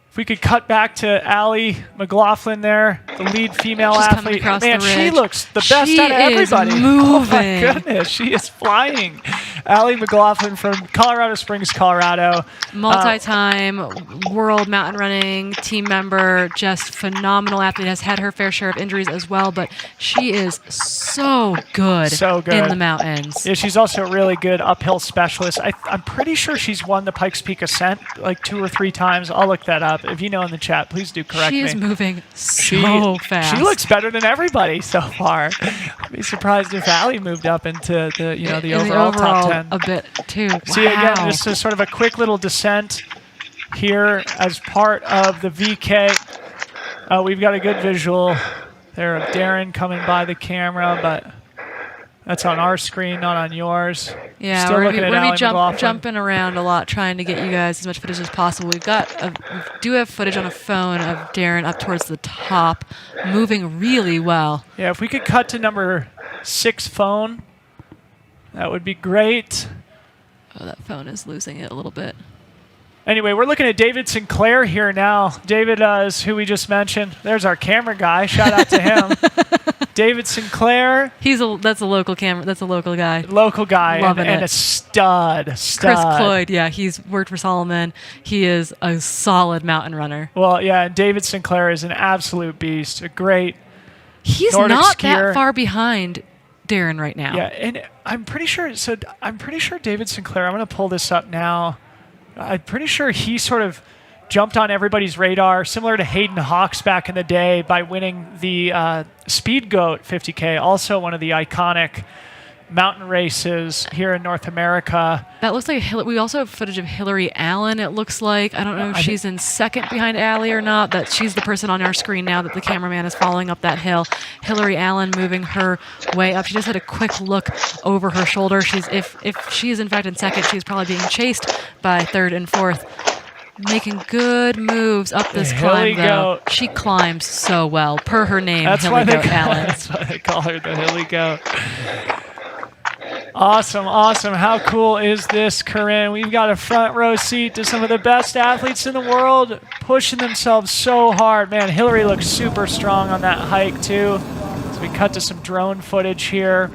If we could cut back to Allie McLaughlin there, the lead female She's coming athlete. across Man, the she ridge. looks the best She out of everybody. is Oh my moving. goodness, she is flying. Allie McLaughlin from Colorado Springs, Colorado. Multi-time world mountain running team member, just phenomenal athlete. Has had her fair share of injuries as well, but she is so good, in the mountains. Yeah, she's also a really good uphill specialist. I'm pretty sure she's won the Pikes Peak Ascent like 2 or 3 times. I'll look that up. If you know in the chat, please do correct me. She is moving so fast. She looks better than everybody so far. I'd be surprised if Allie moved up into the the overall top 10 a bit too. See, again, this is sort of a quick little descent here as part of the VK. We've got a good visual there of Darren coming by the camera, but that's on our screen, not on yours. Yeah, Still we're looking at gonna Allie be McLaughlin. jumping around a lot, trying to get you guys as much footage as possible. We do have footage on a phone of Darren up towards the top, moving really well. Yeah, if we could cut to number 6 phone, that would be great. Oh, that phone is losing it a little bit. Anyway, we're looking at David Sinclair here now. David is who we just mentioned. There's our camera guy. Shout out to him. David Sinclair. That's a local camera. That's a local guy. Local guy. Loving and it. a stud. Chris Cloyd, yeah, he's worked for Solomon. He is a solid mountain runner. Well, yeah, David Sinclair is an absolute beast. A great He's Nordic not skier. that far behind Darren right now. Yeah, and I'm pretty sure David Sinclair, I'm going to pull this up now. I'm pretty sure he sort of jumped on everybody's radar, similar to Hayden Hawks back in the day, by winning the Speed Goat 50K, also one of the iconic mountain races here in North America. That looks like we also have footage of Hillary Allen, it looks like. I don't know if she's in second behind Allie or not, but she's the person on our screen now that the cameraman is following up that hill. Hillary Allen moving her way up. She just had a quick look over her shoulder. If she is in fact in second, she's probably being chased by third and fourth. Making good moves up this climb, though. Goat. She climbs so well, per her name, Hilly Goat Allen. That's why they call her the Hilly Goat. Awesome, awesome. How cool is this, Corrine? We've got a front row seat to some of the best athletes in the world pushing themselves so hard. Man, Hillary looks super strong on that hike, too. So we cut to some drone footage here.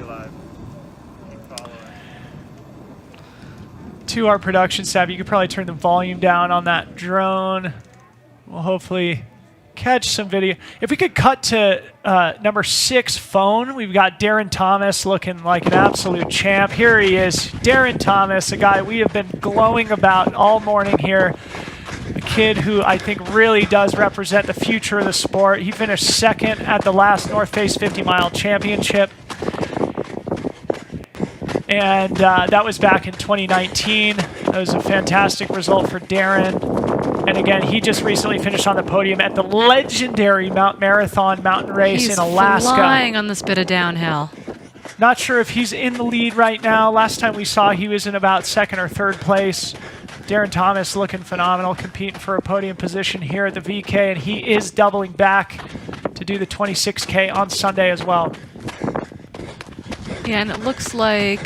To our production staff, you could probably turn the volume down on that drone. We'll hopefully catch some video. If we could cut to number 6 phone, we've got Darren Thomas looking like an absolute champ. Here he is, Darren Thomas, a guy we have been glowing about all morning here. A kid who I think really does represent the future of the sport. He finished second at the last North Face 50 Mile Championship. And that was back in 2019. That was a fantastic result for Darren. And again, he just recently finished on the podium at the legendary Mount Marathon mountain race in Alaska. He's flying on this bit of downhill. Not sure if he's in the lead right now. Last time we saw, he was in about second or third place. Darren Thomas looking phenomenal, competing for a podium position here at the VK, and he is doubling back to do the 26K on Sunday as well. Yeah, and it looks like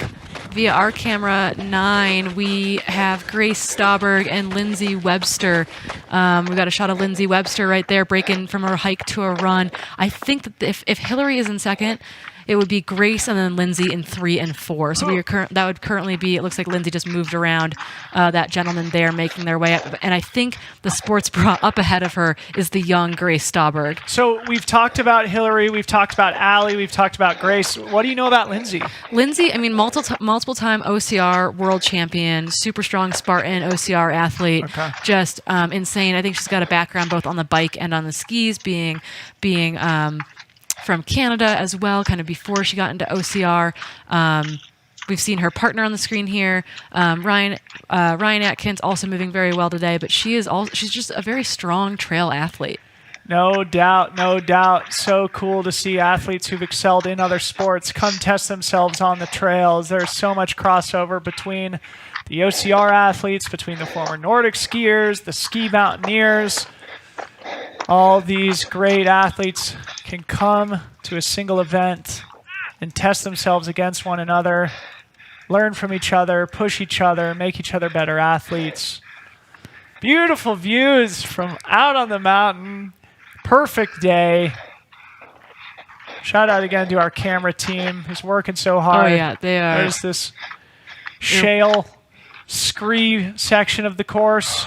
via our camera 9, we have Grace Stauberg and Lindsay Webster. We've got a shot of Lindsay Webster right there, breaking from her hike to a run. I think that if Hillary is in second, it would be Grace and then Lindsay in 3 and 4. So that would currently be, it looks like Lindsay just moved around that gentleman there, making their way up. And I think the sports bra up ahead of her is the young Grace Stauberg. So we've talked about Hillary, we've talked about Allie, we've talked about Grace. What do you know about Lindsay? Lindsay, I mean, multiple time OCR world champion, super strong Spartan OCR athlete, just insane. I think she's got a background both on the bike and on the skis, being from Canada as well, kind of before she got into OCR. We've seen her partner on the screen here, Ryan Atkins, also moving very well today. But she's just a very strong trail athlete. No doubt, no doubt. So cool to see athletes who've excelled in other sports come test themselves on the trails. There's so much crossover between the OCR athletes, between the former Nordic skiers, the ski mountaineers. All these great athletes can come to a single event and test themselves against one another, learn from each other, push each other, make each other better athletes. Beautiful views from out on the mountain. Perfect day. Shout out again to our camera team who's working so hard. Oh, yeah, they are. There's this shale scree section of the course.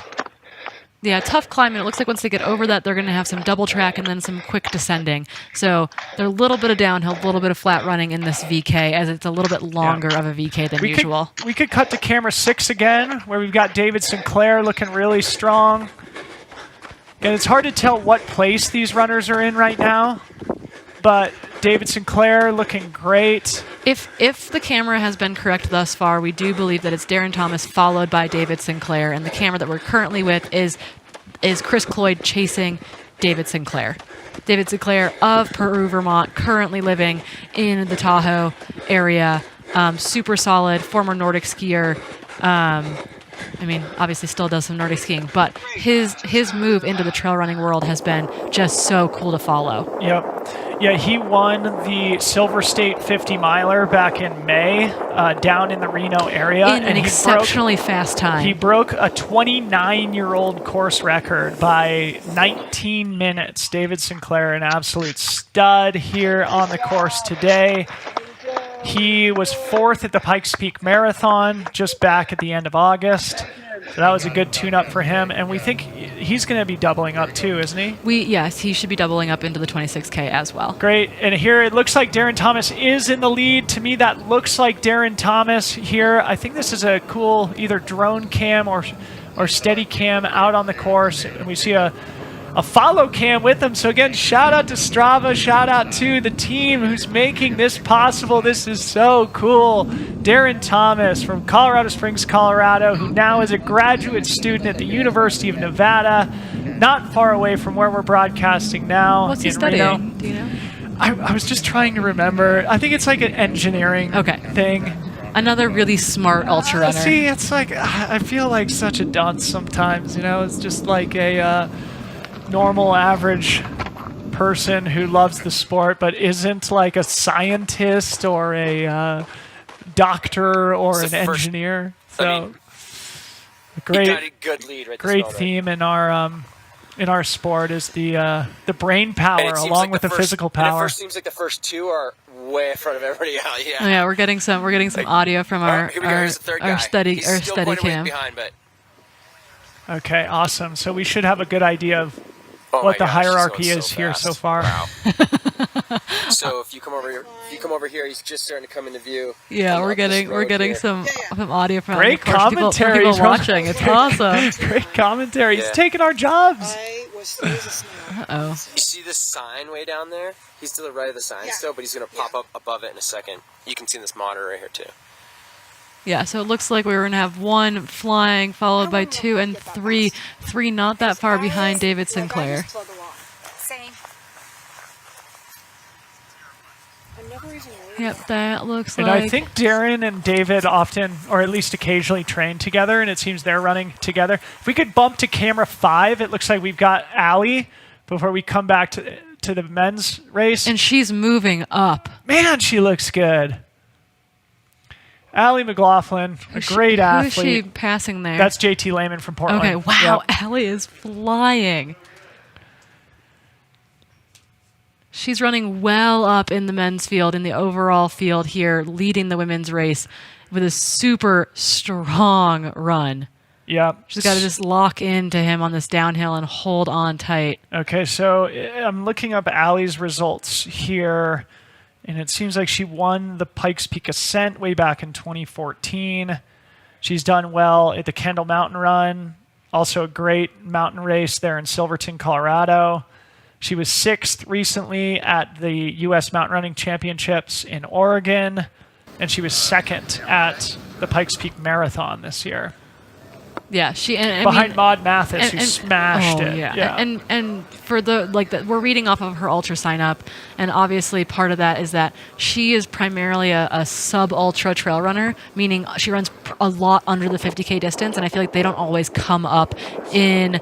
Yeah, tough climbing. It looks like once they get over that, they're going to have some double track and then some quick descending. So there's a little bit of downhill, a little bit of flat running in this VK, as it's a little bit longer of a VK than usual. We could cut to camera 6 again, where we've got David Sinclair looking really strong. And it's hard to tell what place these runners are in right now, but David Sinclair looking great. If the camera has been correct thus far, we do believe that it's Darren Thomas followed by David Sinclair, and the camera that we're currently with is Chris Cloyd chasing David Sinclair. David Sinclair of Peru, Vermont, currently living in the Tahoe area. Super solid, former Nordic skier. Obviously still does some Nordic skiing, but his move into the trail running world has been just so cool to follow. Yep. Yeah, he won the Silver State 50 miler back in May down in the Reno area. In an exceptionally fast time. He broke a 29-year-old course record by 19 minutes. David Sinclair, an absolute stud here on the course today. He was 4th at the Pikes Peak Marathon just back at the end of August. So that was a good tune-up for him. And we think he's going to be doubling up too, isn't he? Yes, he should be doubling up into the 26K as well. Great. And here it looks like Darren Thomas is in the lead. To me, that looks like Darren Thomas here. I think this is a cool either drone cam or steady cam out on the course. And we see a follow cam with them. So again, shout out to Strava, shout out to the team who's making this possible. This is so cool. Darren Thomas from Colorado Springs, Colorado, who now is a graduate student at the University of Nevada, not far away from where we're broadcasting now. What's he studying? Do you know? I was just trying to remember. I think it's like an engineering thing. Another really smart ultra runner. See, it's like, I feel like such a dunce sometimes, It's just like a normal average person who loves the sport but isn't like a scientist or a doctor or an engineer. So great, got a good lead right great theme in our sport is the brain power along with the physical power. It first seems like the first two are way in front of everybody else. Yeah. Oh, yeah, we're getting some audio from our study cam. Behind, but okay, awesome. So we should have a good idea of what the hierarchy is here so far. Wow. So if you come over here, he's just starting to come into view. Yeah, we're getting some audio from great commentary people watching. It's awesome. Great commentary. He's taking our jobs. Uh-oh. You see this sign way down there? He's to the right of the sign still, but he's going to pop up above it in a second. You can see this monitor right here too. Yeah, so it looks like we were going to have 1 flying, followed by 2 and 3. 3 not that far behind David Sinclair. Yep, that looks like... And I think Darren and David often, or at least occasionally, train together, and it seems they're running together. If we could bump to camera 5, it looks like we've got Allie before we come back to the men's race. And she's moving up. Man, she looks good. Allie McLaughlin, a great athlete. Who is she passing there? That's JT Lehman from Portland. Okay, wow, yep. Allie is flying. She's running well up in the men's field, in the overall field here, leading the women's race with a super strong run. Yep. She's got to just lock into him on this downhill and hold on tight. Okay, so I'm looking up Allie's results here. And it seems like she won the Pikes Peak Ascent way back in 2014. She's done well at the Kendall Mountain Run. Also a great mountain race there in Silverton, Colorado. She was 6th recently at the U.S. Mountain Running Championships in Oregon. and she was second at the Pikes Peak Marathon this year. Yeah, she and behind Maud Mathis, who smashed it. Yeah. And for we're reading off of her ultra sign up, and obviously part of that is that she is primarily a sub ultra trail runner, meaning she runs a lot under the 50K distance, and I feel like they don't always come up in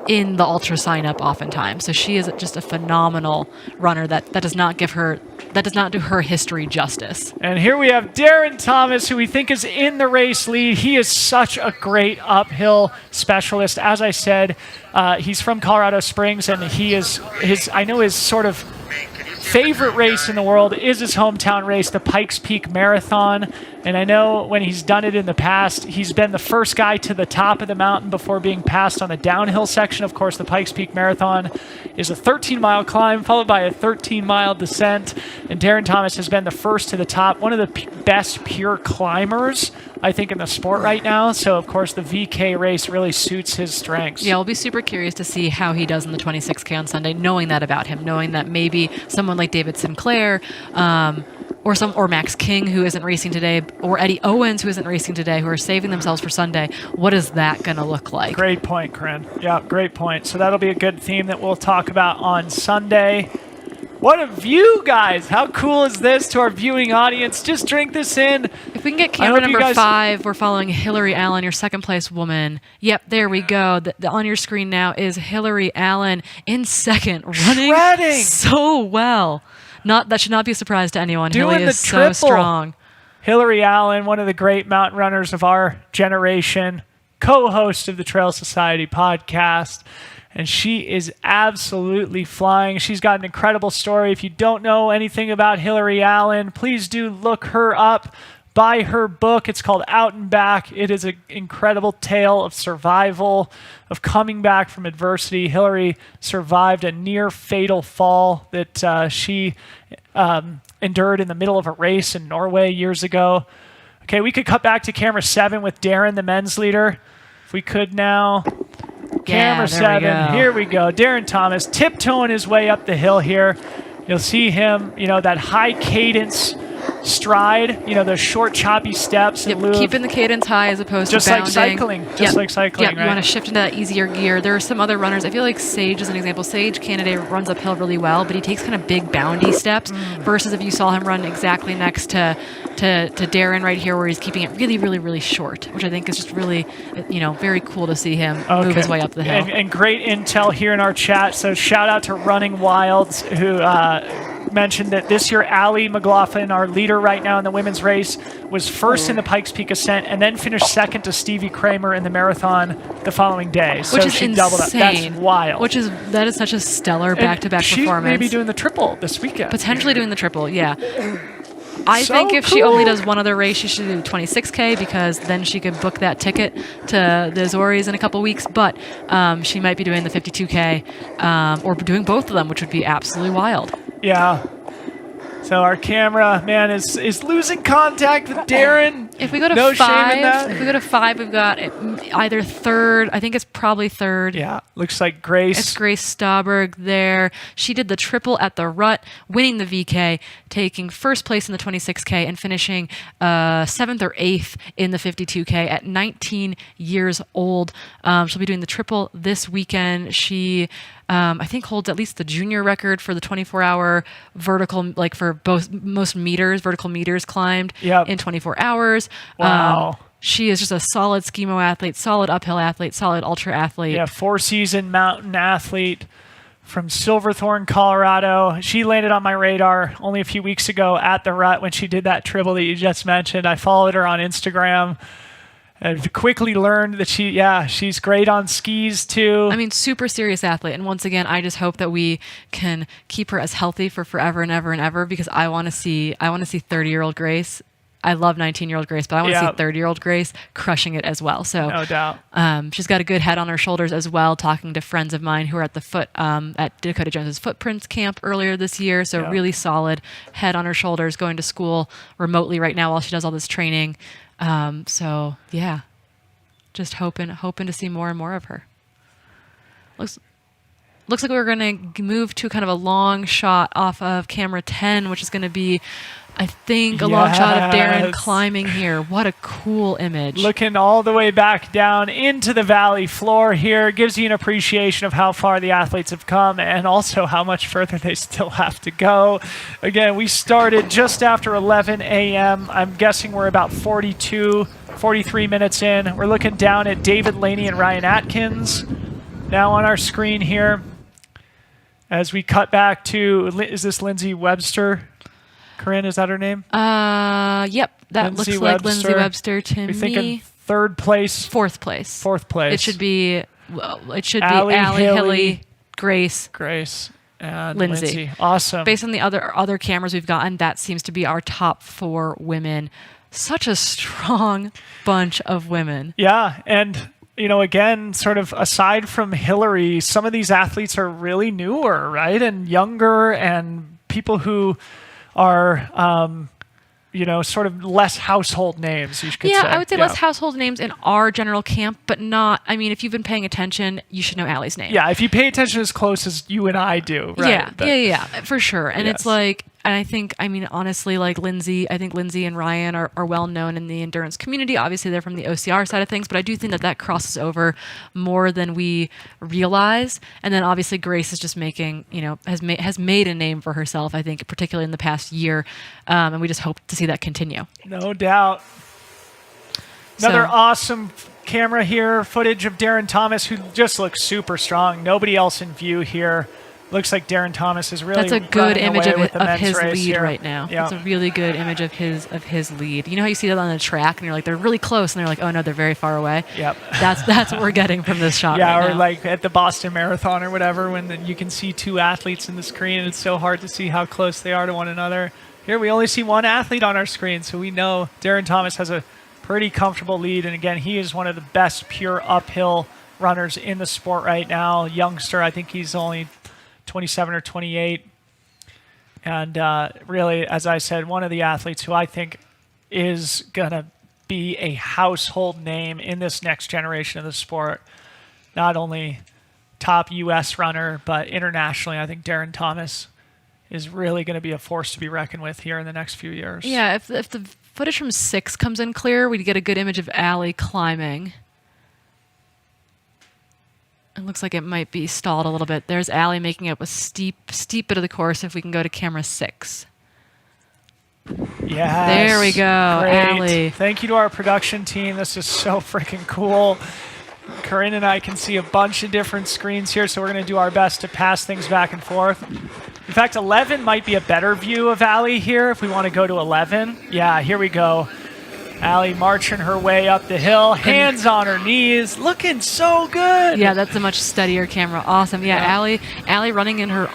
the ultra sign up oftentimes. So she is just a phenomenal runner that does not do her history justice. And here we have Darren Thomas, who we think is in the race lead. He is such a great uphill specialist. As I said, he's from Colorado Springs, and his sort of favorite race in the world is his hometown race, the Pikes Peak Marathon. And I know when he's done it in the past, he's been the first guy to the top of the mountain before being passed on the downhill section. Of course, the Pikes Peak Marathon is a 13-mile climb followed by a 13-mile descent. And Darren Thomas has been the first to the top, one of the best pure climbers, I think, in the sport right now. So, of course, the VK race really suits his strengths. Yeah, we'll be super curious to see how he does in the 26K on Sunday, knowing that about him, knowing that maybe someone like David Sinclair or Max King, who isn't racing today, or Eddie Owens, who isn't racing today, who are saving themselves for Sunday. What is that going to look like? Great point, Corrine. Yeah, great point. So that'll be a good theme that we'll talk about on Sunday. What a view, guys. How cool is this to our viewing audience? Just drink this in. If we can get camera number 5, we're following Hillary Allen, your second place woman. Yep, there we go. On your screen now is Hillary Allen in second, running shredding so well. That should not be a surprise to anyone. Doing Hillary is the triple. So strong. Hillary Allen, one of the great mountain runners of our generation, co-host of the Trail Society podcast. And she is absolutely flying. She's got an incredible story. If you don't know anything about Hillary Allen, please do look her up. Buy her book. It's called Out and Back. It is an incredible tale of survival, of coming back from adversity. Hillary survived a near fatal fall that she endured in the middle of a race in Norway years ago. Okay, we could cut back to camera 7 with Darren, the men's leader. If we could now. Camera 7, here we go. Darren Thomas tiptoeing his way up the hill here. You'll see him, that high cadence stride, those short choppy steps. Keeping the cadence high as opposed to bounding. Like cycling. Like cycling, right? You want to shift into that easier gear. There are some other runners. I feel like Sage is an example. Sage Canaday runs uphill really well, but he takes kind of big boundy steps versus if you saw him run exactly next to Darren right here where he's keeping it really, really, really short, which I think is just really, very cool to see him move his way up the hill. And great intel here in our chat. So shout out to Running Wilds who mentioned that this year Allie McLaughlin, our leader right now in the women's race, was first in the Pikes Peak Ascent and then finished second to Stevie Kramer in the marathon the following day. So which is she insane. Doubled up. That's wild. That is such a stellar back-to-back performance. She's maybe doing the triple this weekend. Potentially doing the triple, yeah. I think if she only does one other race, she should do 26K because then she could book that ticket to the Azores in a couple weeks. But she might be doing the 52K or doing both of them, which would be absolutely wild. Yeah. So our camera man is losing contact with Darren. If we go to no 5, shame in that. If we go to 5, we've got either third. I think it's probably third. Yeah, looks like Grace. It's Grace Stauberg there. She did the triple at the Rut, winning the VK, taking first place in the 26K, and finishing 7th or 8th in the 52K at 19 years old. She'll be doing the triple this weekend. She I think holds at least the junior record for the 24-hour vertical, like for both most vertical meters climbed in 24 hours. Wow. She is just a solid skimo athlete, solid uphill athlete, solid ultra athlete. Yeah, 4-season mountain athlete from Silverthorne, Colorado. She landed on my radar only a few weeks ago at the Rut when she did that triple that you just mentioned. I followed her on Instagram. I've quickly learned that she's great on skis too. I mean, super serious athlete. And once again, I just hope that we can keep her as healthy for forever and ever and ever because I want to see 30-year-old Grace. I love 19-year-old Grace, but I want to see 30-year-old Grace crushing it as well. So no doubt. She's got a good head on her shoulders as well, talking to friends of mine who are at the foot at Dakota Jones's Footprints camp earlier this year. So really solid head on her shoulders, going to school remotely right now while she does all this training. Just hoping to see more and more of her. looks like we're going to move to kind of a long shot off of camera 10, which is going to be, I think, a long shot of Darren climbing here. What a cool image. Looking all the way back down into the valley floor here gives you an appreciation of how far the athletes have come and also how much further they still have to go. Again, we started just after 11 a.m. I'm guessing we're about 43 minutes in. We're looking down at David Laney and Ryan Atkins now on our screen here. As we cut back to, is this Lindsay Webster? Corrine, is that her name? Yep. That Lindsay looks like Webster. Lindsay Webster to You're me. thinking third place? Fourth place. Fourth place. It should be, Allie, Hilly, Grace, and Lindsay. Awesome. Based on the other cameras we've gotten, that seems to be our top 4 women. Such a strong bunch of women. Yeah, and again, sort of aside from Hillary, some of these athletes are really newer, right? And younger, and people who are, sort of less household names, you could say. Yeah, I would say less household names in our general camp, but not, I mean, if you've been paying attention, you should know Allie's name. Yeah, if you pay attention as close as you and I do, right? Yeah, for sure. And it's like, and I think, I mean, honestly, like Lindsay, I think Lindsay and Ryan are well known in the endurance community. Obviously, they're from the OCR side of things, but I do think that crosses over more than we realize. And then obviously Grace is just making, has made a name for herself, I think, particularly in the past year. And we just hope to see that continue. No doubt. Another awesome camera here, footage of Darren Thomas, who just looks super strong. Nobody else in view here. Looks like Darren Thomas is really. That's a good image of his lead here. right now. Yeah. That's a really good image of his lead. You know how you see that on the track, and you're like, they're really close, and they're like, oh no, they're very far away. Yep. That's what we're getting from this shot. Yeah, right or now. like at the Boston Marathon or whatever, when you can see 2 athletes in the screen, and it's so hard to see how close they are to one another. Here we only see 1 athlete on our screen, so we know Darren Thomas has a pretty comfortable lead, and again, he is one of the best pure uphill runners in the sport right now. Youngster, I think he's only 27 or 28. And really, as I said, one of the athletes who I think is going to be a household name in this next generation of the sport. Not only top U.S. runner, but internationally, I think Darren Thomas is really going to be a force to be reckoned with here in the next few years. Yeah, if the footage from 6 comes in clear, we'd get a good image of Allie climbing. It looks like it might be stalled a little bit. There's Allie making up a steep bit of the course if we can go to camera 6. Yes. There we go, Great. Allie. Thank you to our production team. This is so freaking cool. Corrine and I can see a bunch of different screens here, so we're going to do our best to pass things back and forth. In fact, 11 might be a better view of Allie here if we want to go to 11. Yeah, here we go. Allie marching her way up the hill, hands on her knees, looking so good. Yeah, that's a much steadier camera. Awesome. Yeah, Allie running in her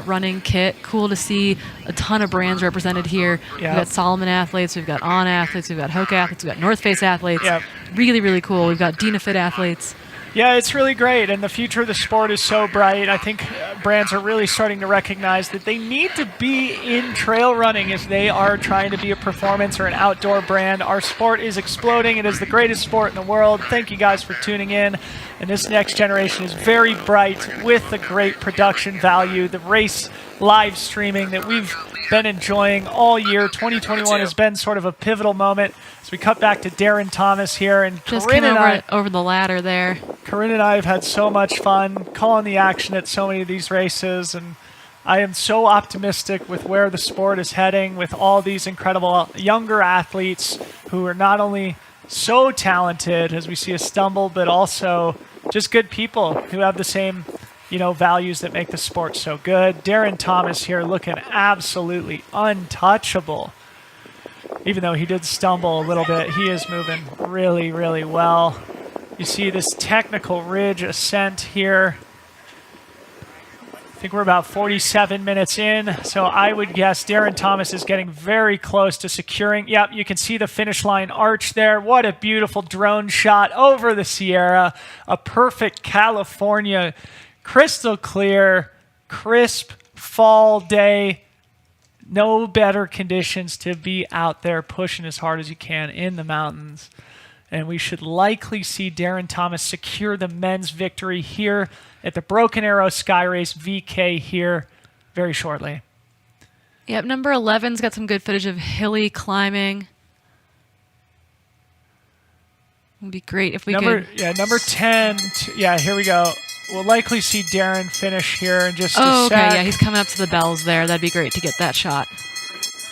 running kit. Cool to see a ton of brands represented here. Yep. We've got Solomon athletes, we've got On athletes, we've got Hoka athletes, we've got North Face athletes. Yep. Really, really cool. We've got Dynafit athletes. Yeah, it's really great, and the future of the sport is so bright. I think brands are really starting to recognize that they need to be in trail running if they are trying to be a performance or an outdoor brand. Our sport is exploding. It is the greatest sport in the world. Thank you guys for tuning in. And this next generation is very bright with the great production value, the race live streaming that we've been enjoying all year. 2021 has been sort of a pivotal moment. So we cut back to Darren Thomas here, and Just Corrine came and over the ladder there. Corrine and I have had so much fun calling the action at so many of these races, and I am so optimistic with where the sport is heading with all these incredible younger athletes who are not only so talented, as we see a stumble, but also just good people who have the same values that make the sport so good. Darren Thomas here looking absolutely untouchable. Even though he did stumble a little bit, he is moving really, really well. You see this technical ridge ascent here. I think we're about 47 minutes in, so I would guess Darren Thomas is getting very close to securing. Yep, you can see the finish line arch there. What a beautiful drone shot over the Sierra. A perfect California, crystal clear, crisp fall day. No better conditions to be out there pushing as hard as you can in the mountains. And we should likely see Darren Thomas secure the men's victory here at the Broken Arrow Skyrace VK here very shortly. Yep, number 11's got some good footage of hilly climbing. It'd be great if we could. Yeah, number 10. Yeah, here we go. We'll likely see Darren finish here in just a sec. Okay, yeah, he's coming up to the bells there. That'd be great to get that shot.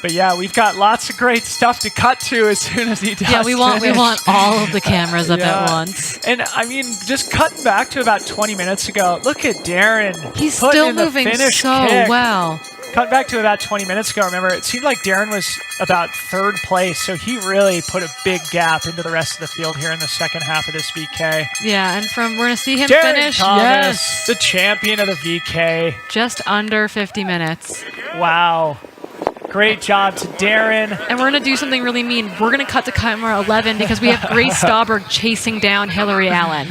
But yeah, we've got lots of great stuff to cut to as soon as he does. Yeah, we want finish. all of the cameras up at once. And I mean, just cutting back to about 20 minutes ago, look at Darren. He's putting still in the moving finish so kick. well. Cut back to about 20 minutes ago, remember, it seemed like Darren was about third place, so he really put a big gap into the rest of the field here in the second half of this VK. Yeah, and we're going to see him Darren finish. Thomas, Yes, the champion of the VK. just under 50 minutes. Wow. Great job to Darren. And we're going to do something really mean. We're going to cut to camera 11 because we have Grace Stauberg chasing down Hillary Allen.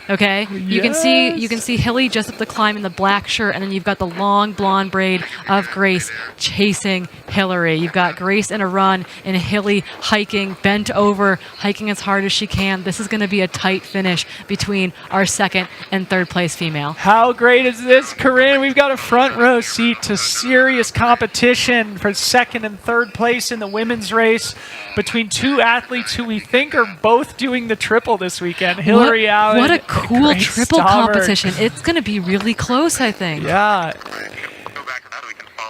Okay, you can see Hilly just up the climb in the black shirt, and then you've got the long blonde braid of Grace chasing Hillary. You've got Grace in a run and Hilly hiking, bent over, hiking as hard as she can. This is going to be a tight finish between our second and third place female. How great is this, Corrine? We've got a front row seat to serious competition for second and third place in the women's race between two athletes who we think are both doing the triple this weekend. Hillary Allen. What a cool Grace triple Stauberg. competition. It's going to be really close, I think. Yeah.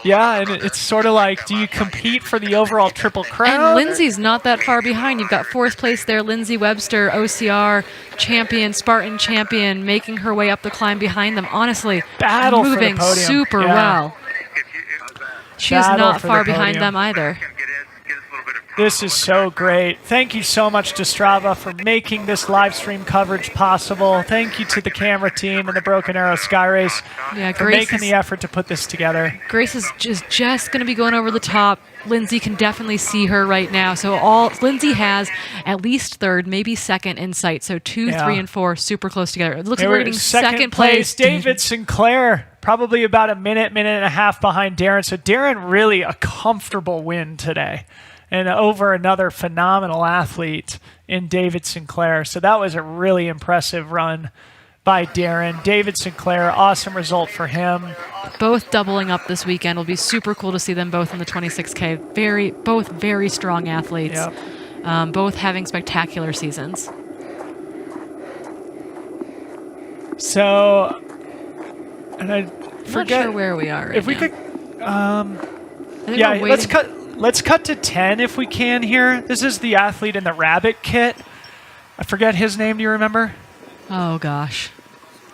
Yeah, and it's sort of like, do you compete for the overall triple crown? And Lindsay's not that far behind. You've got fourth place there, Lindsay Webster, OCR champion, Spartan champion, making her way up the climb behind them. Honestly, Battle for the moving podium. super Yeah. well. She is Battle not for far the behind podium. them either. This is so great. Thank you so much to Strava for making this live stream coverage possible. Thank you to the camera team and the Broken Arrow Skyrace Yeah, for Grace making is- the effort to put this together. Grace is just going to be going over the top. Lindsay can definitely see her right now. So Lindsay has at least third, maybe second in sight. So 2, Yeah. 3, and 4 super close together. It looks They like we're were getting second place. David Sinclair, probably about a minute and a half behind Darren. So Darren really a comfortable win today. And over another phenomenal athlete in David Sinclair. So that was a really impressive run by Darren. David Sinclair, awesome result for him. Both doubling up this weekend. It'll be super cool to see them both in the 26K. Both very strong athletes. Yep. Both having spectacular seasons. So, and I forget Not sure where we are right if we now. could. I think Yeah, we're waiting. let's cut to 10 if we can here. This is the athlete in the rabbit kit. I forget his name. Do you remember? Oh gosh,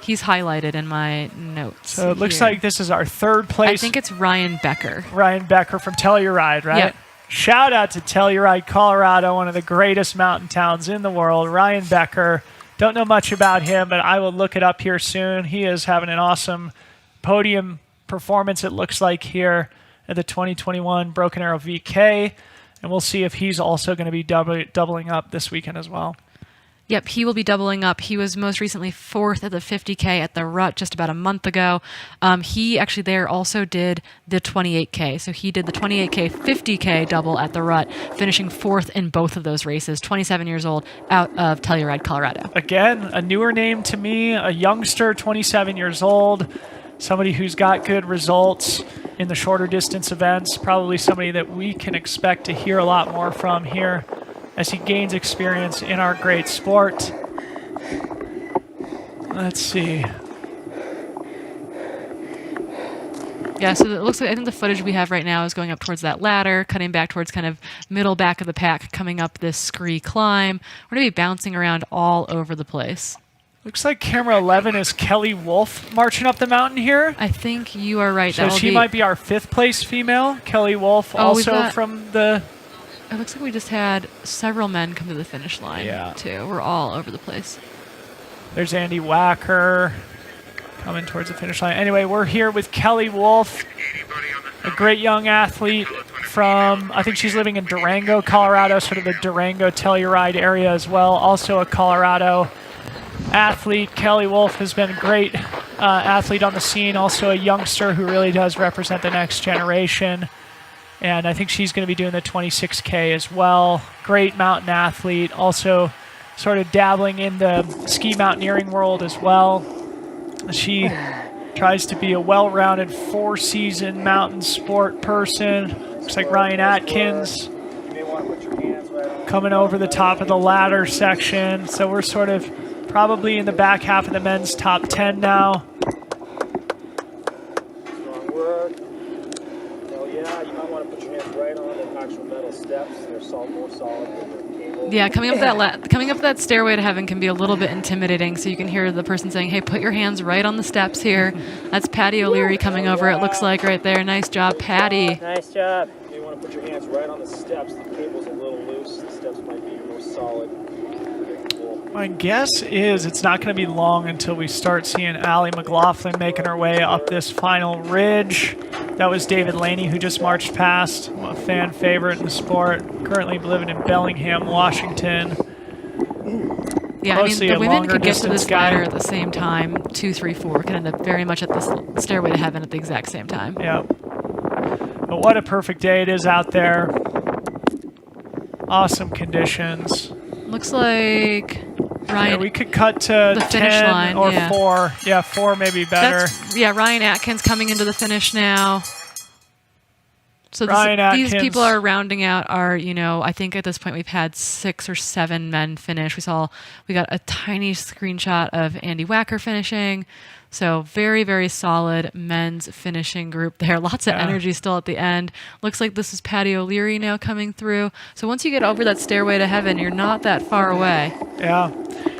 he's highlighted in my notes. So it looks here. like this is our third place. I think it's Ryan Becker. Ryan Becker from Telluride, right? Yep. Shout out to Telluride, Colorado, one of the greatest mountain towns in the world. Ryan Becker. Don't know much about him, but I will look it up here soon. He is having an awesome podium performance, it looks like, here at the 2021 Broken Arrow VK. And we'll see if he's also going to be doubling up this weekend as well. Yep, he will be doubling up. He was most recently fourth at the 50K at the Rut just about a month ago. He actually there also did the 28K. So he did the 28K, 50K double at the Rut, finishing fourth in both of those races, 27 years old, out of Telluride, Colorado. Again, a newer name to me, a youngster, 27 years old, somebody who's got good results in the shorter distance events, probably somebody that we can expect to hear a lot more from here as he gains experience in our great sport. Let's see. Yeah, so it looks like, I think the footage we have right now is going up towards that ladder, cutting back towards kind of middle back of the pack, coming up this scree climb. We're going to be bouncing around all over the place. Looks like camera 11 is Kelly Wolf marching up the mountain here. I think you are right. So she might be our fifth place female. Kelly Wolf, also from the... It looks like we just had several men come to the finish line, too. We're all over the place. There's Andy Wacker coming towards the finish line. Anyway, we're here with Kelly Wolf, a great young athlete from, I think she's living in Durango, Colorado, sort of the Durango Telluride area as well. Also a Colorado athlete. Kelly Wolf has been a great athlete on the scene, also a youngster who really does represent the next generation. And I think she's going to be doing the 26K as well. Great mountain athlete. Also sort of dabbling in the ski mountaineering world as well. She tries to be a well-rounded four-season mountain sport person. Looks like Ryan Atkins coming over the top of the ladder section. So we're sort of probably in the back half of the men's top 10 now. Strong work. Hell yeah, you might want to put your hands right on the actual metal steps. They're more solid than the cable. Yeah, coming up that stairway to heaven can be a little bit intimidating. So you can hear the person saying, "Hey, put your hands right on the steps here." That's Patty O'Leary coming over. It looks like right there. Nice job, Patty. Nice job. You want to put your hands right on the steps. The cable's a little loose. The steps might be more solid. My guess is it's not going to be long until we start seeing Allie McLaughlin making her way up this final ridge. That was David Laney, who just marched past, a fan favorite in the sport, currently living in Bellingham, Washington. Yeah, I mean, the women could get to this guy. ladder at the same time. 2, 3, 4 could end up very much at the stairway to heaven at the exact same time. Yeah. But what a perfect day it is out there. Awesome conditions. Looks like Ryan. Yeah, we could cut to the 10 finish line, or yeah. 4. Yeah, 4 may be better. Ryan Atkins coming into the finish now. So these Atkins. people are rounding out our, I think at this point we've had 6 or 7 men finish. We got a tiny screenshot of Andy Wacker finishing. So very, very solid men's finishing group there. Lots of energy still at the end. Looks like this is Patty O'Leary now coming through. So once you get over that stairway to heaven, you're not that far away. Yeah.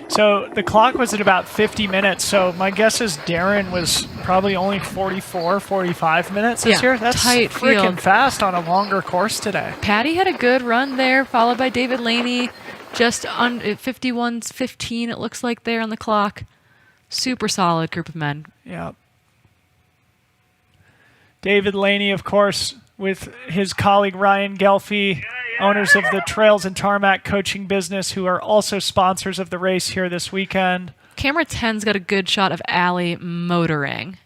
So the clock was at about 50 minutes. So my guess is Darren was probably only 44, 45 minutes this year. That's tight freaking field. Fast on a longer course today. Patty had a good run there, followed by David Laney, just on 51:15. It looks like there on the clock. Super solid group of men. Yeah. David Laney, of course, with his colleague Ryan Gelfie, owners of the Trails and Tarmac coaching business, who are also sponsors of the race here this weekend. Camera 10's got a good shot of Allie motoring.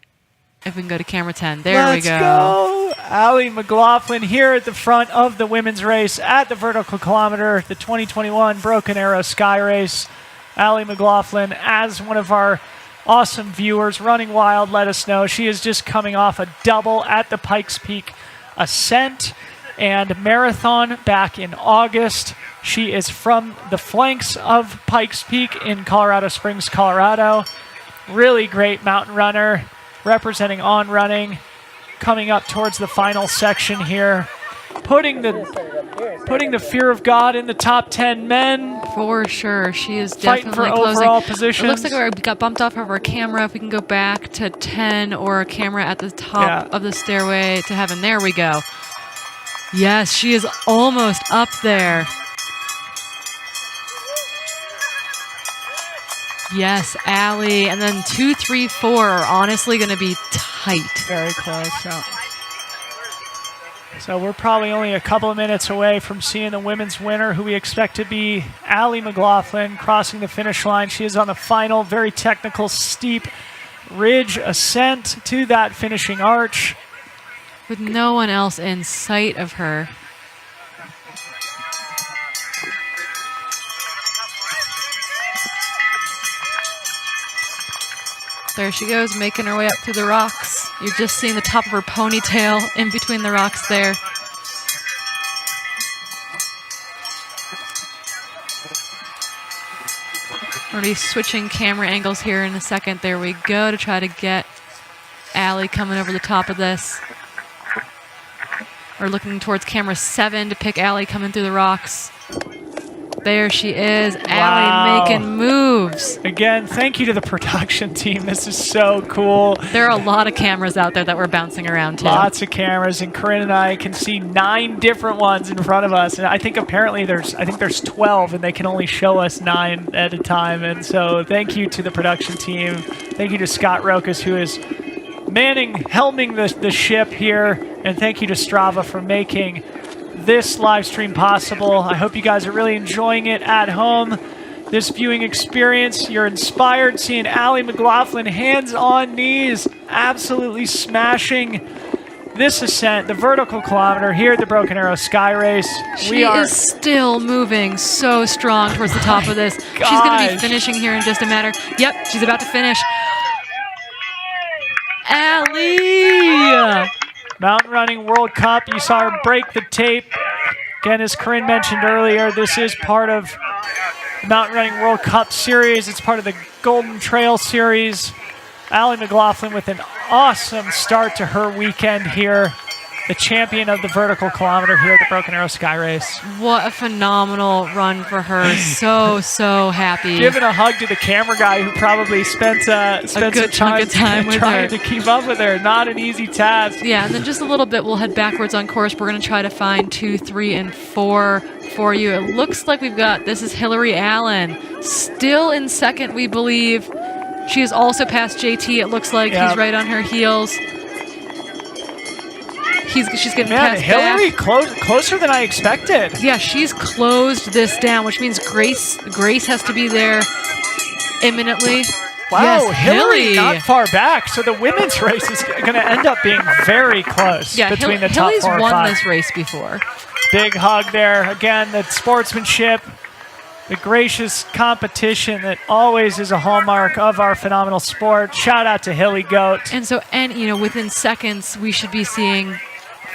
If we can go to camera 10. There we go. Let's go. Allie McLaughlin here at the front of the women's race at the vertical kilometer, the 2021 Broken Arrow Skyrace. Allie McLaughlin, as one of our awesome viewers, Running Wild let us know, she is just coming off a double at the Pikes Peak Ascent and Marathon back in August. She is from the flanks of Pikes Peak in Colorado Springs, Colorado. Really great mountain runner, representing On Running, coming up towards the final section here, putting the fear of God in the top 10 men. For sure. She is Fighting definitely for closing. overall positions. It looks like we got bumped off of our camera. If we can go back to 10 or a camera at the top of the stairway to heaven. There we go. Yes, she is almost up there. Yes, Allie. And then 2, 3, 4 are honestly going to be tight. Very close. Yeah. So we're probably only a couple of minutes away from seeing the women's winner, who we expect to be Allie McLaughlin, crossing the finish line. She is on the final, very technical, steep ridge ascent to that finishing arch, with no one else in sight of her. There she goes, making her way up through the rocks. You're just seeing the top of her ponytail in between the rocks there. We're going to be switching camera angles here in a second. There we go, to try to get Allie coming over the top of this. We're looking towards camera 7 to pick Allie coming through the rocks. There she is, Allie making moves. Again, thank you to the production team. This is so cool. There are a lot of cameras out there that we're bouncing around too. Lots of cameras, and Corrine and I can see 9 different ones in front of us. And I think apparently there's 12, and they can only show us 9 at a time. And so thank you to the production team. Thank you to Scott Rokas, who is helming the ship here. And thank you to Strava for making this live stream possible. I hope you guys are really enjoying it at home, this viewing experience. You're inspired seeing Allie McLaughlin, hands on knees, absolutely smashing this ascent, the vertical kilometer here at the Broken Arrow Skyrace. She is still moving so strong towards the top of this. She's going to be finishing here in just a matter. Yep, she's about to finish. Allie! Mountain Running World Cup. You saw her break the tape. Again, as Corrine mentioned earlier, this is part of the Mountain Running World Cup series. It's part of the Golden Trail series. Allie McLaughlin with an awesome start to her weekend here. The champion of the vertical kilometer here at the Broken Arrow Skyrace. What a phenomenal run for her. So happy. Giving a hug to the camera guy who probably spent a good chunk of time with trying her. to keep up with her. Not an easy task. Yeah, and then just a little bit, we'll head backwards on course. We're going to try to find 2, 3, and 4 for you. It looks like we've got, this is Hillary Allen, still in second, we believe. She has also passed JT, it looks like. Yep. He's right on her heels. She's getting passed Hillary back. closer than I expected. Yeah, she's closed this down, which means Grace has to be there imminently. Wow, yes, Hillary not far back. So the women's race is going to end up being very close between the top Hillary's 4 and 5. won this race before. Big hug there. Again, the sportsmanship, the gracious competition that always is a hallmark of our phenomenal sport. Shout out to Hilly Goat. And so, within seconds, we should be seeing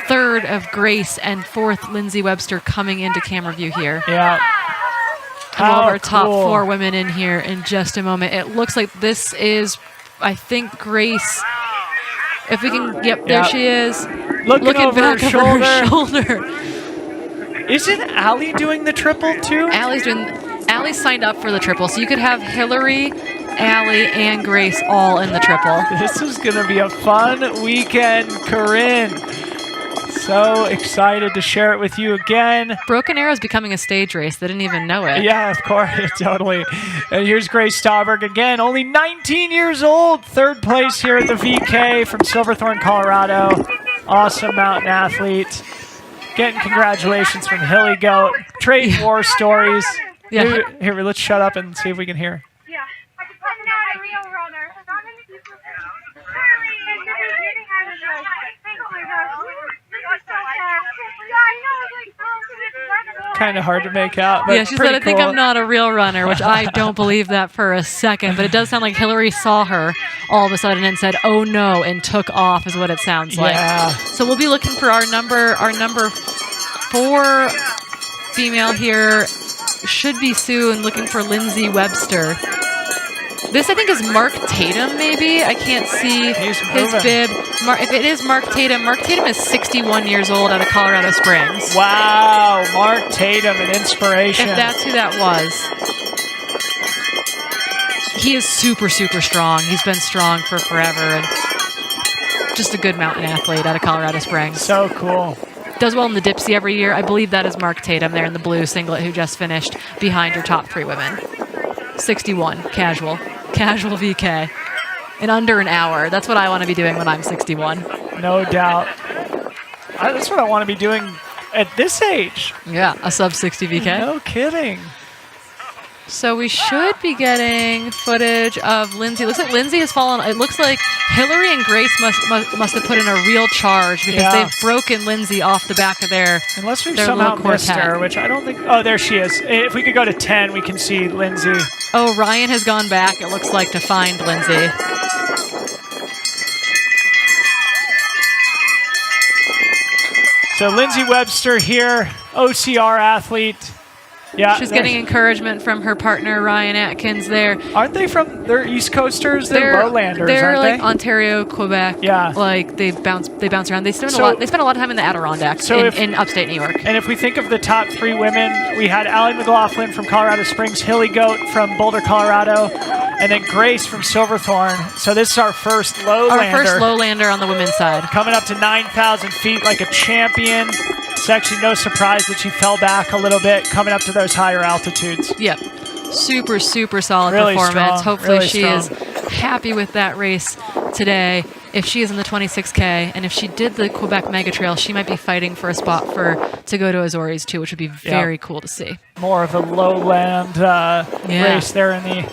3rd of Grace and 4th Lindsay Webster coming into camera view here. Yeah. And we'll have our top 4 women in here in just a moment. It looks like this is, I think, Grace. If we can, there she is. Looking over back her over her shoulder. Isn't Allie doing the triple too? Allie signed up for the triple, so you could have Hillary, Allie, and Grace all in the triple. This is going to be a fun weekend, Corrine. So excited to share it with you again. Broken Arrow is becoming a stage race. They didn't even know it. Yeah, of course, totally. And here's Grace Stauberg again, only 19 years old. 3rd place here at the VK from Silverthorne, Colorado. Awesome mountain athlete. Getting congratulations from Hilly Goat. Trade war stories. Yeah. Here, let's shut up and see if we can hear. Yeah. I'm not a real runner. Kind of hard to make out, but yeah, she said, I think cool. I'm not a real runner, which I don't believe that for a second, but it does sound like Hillary saw her all of a sudden and said, oh no, and took off is what it sounds like. Yeah. So we'll be looking for our number 4 female here. Should be soon, looking for Lindsay Webster. This, I think, is Mark Tatum, maybe? I can't see his bib. If it is Mark Tatum is 61 years old out of Colorado Springs. Wow, Mark Tatum, an inspiration. If that's who that was. He is super strong. He's been strong for forever, and just a good mountain athlete out of Colorado Springs. So cool. Does well in the Dipsy every year. I believe that is Mark Tatum there in the blue singlet who just finished behind her top 3 women. 61, casual VK. In under an hour. That's what I want to be doing when I'm 61. No doubt. That's what I want to be doing at this age. Yeah, a sub 60 VK. No kidding. So we should be getting footage of Lindsay. It looks like Lindsay has fallen. It looks like Hillary and Grace must have put in a real charge because they've broken Lindsay off the back of their Unless we've their somehow little missed her, which I don't think... Oh, there she is. If we could go to 10, we can see Lindsay. Oh, Ryan has gone back, it looks like, to find Lindsay. So Lindsay Webster here, OCR athlete. Yeah, she's getting encouragement from her partner Ryan Atkins there. Aren't they from? They're East Coasters. They're lowlanders. They're aren't like they? Ontario, Quebec. Yeah, like they bounce around. They spend a lot of time in the Adirondacks in upstate New York. And if we think of the top 3 women, we had Allie McLaughlin from Colorado Springs, Hilly Goat from Boulder, Colorado, and then Grace from Silverthorne. So this is our first lowlander. Our first lowlander on the women's side. Coming up to 9,000 feet like a champion. It's actually no surprise that she fell back a little bit coming up to those higher altitudes. Yep. Super solid really performance. Strong. Hopefully really she is happy with that race today. If she is in the 26K, and if she did the Quebec Mega Trail, she might be fighting for a spot to go to Azores too, which would be very cool to see. More of a lowland race there in the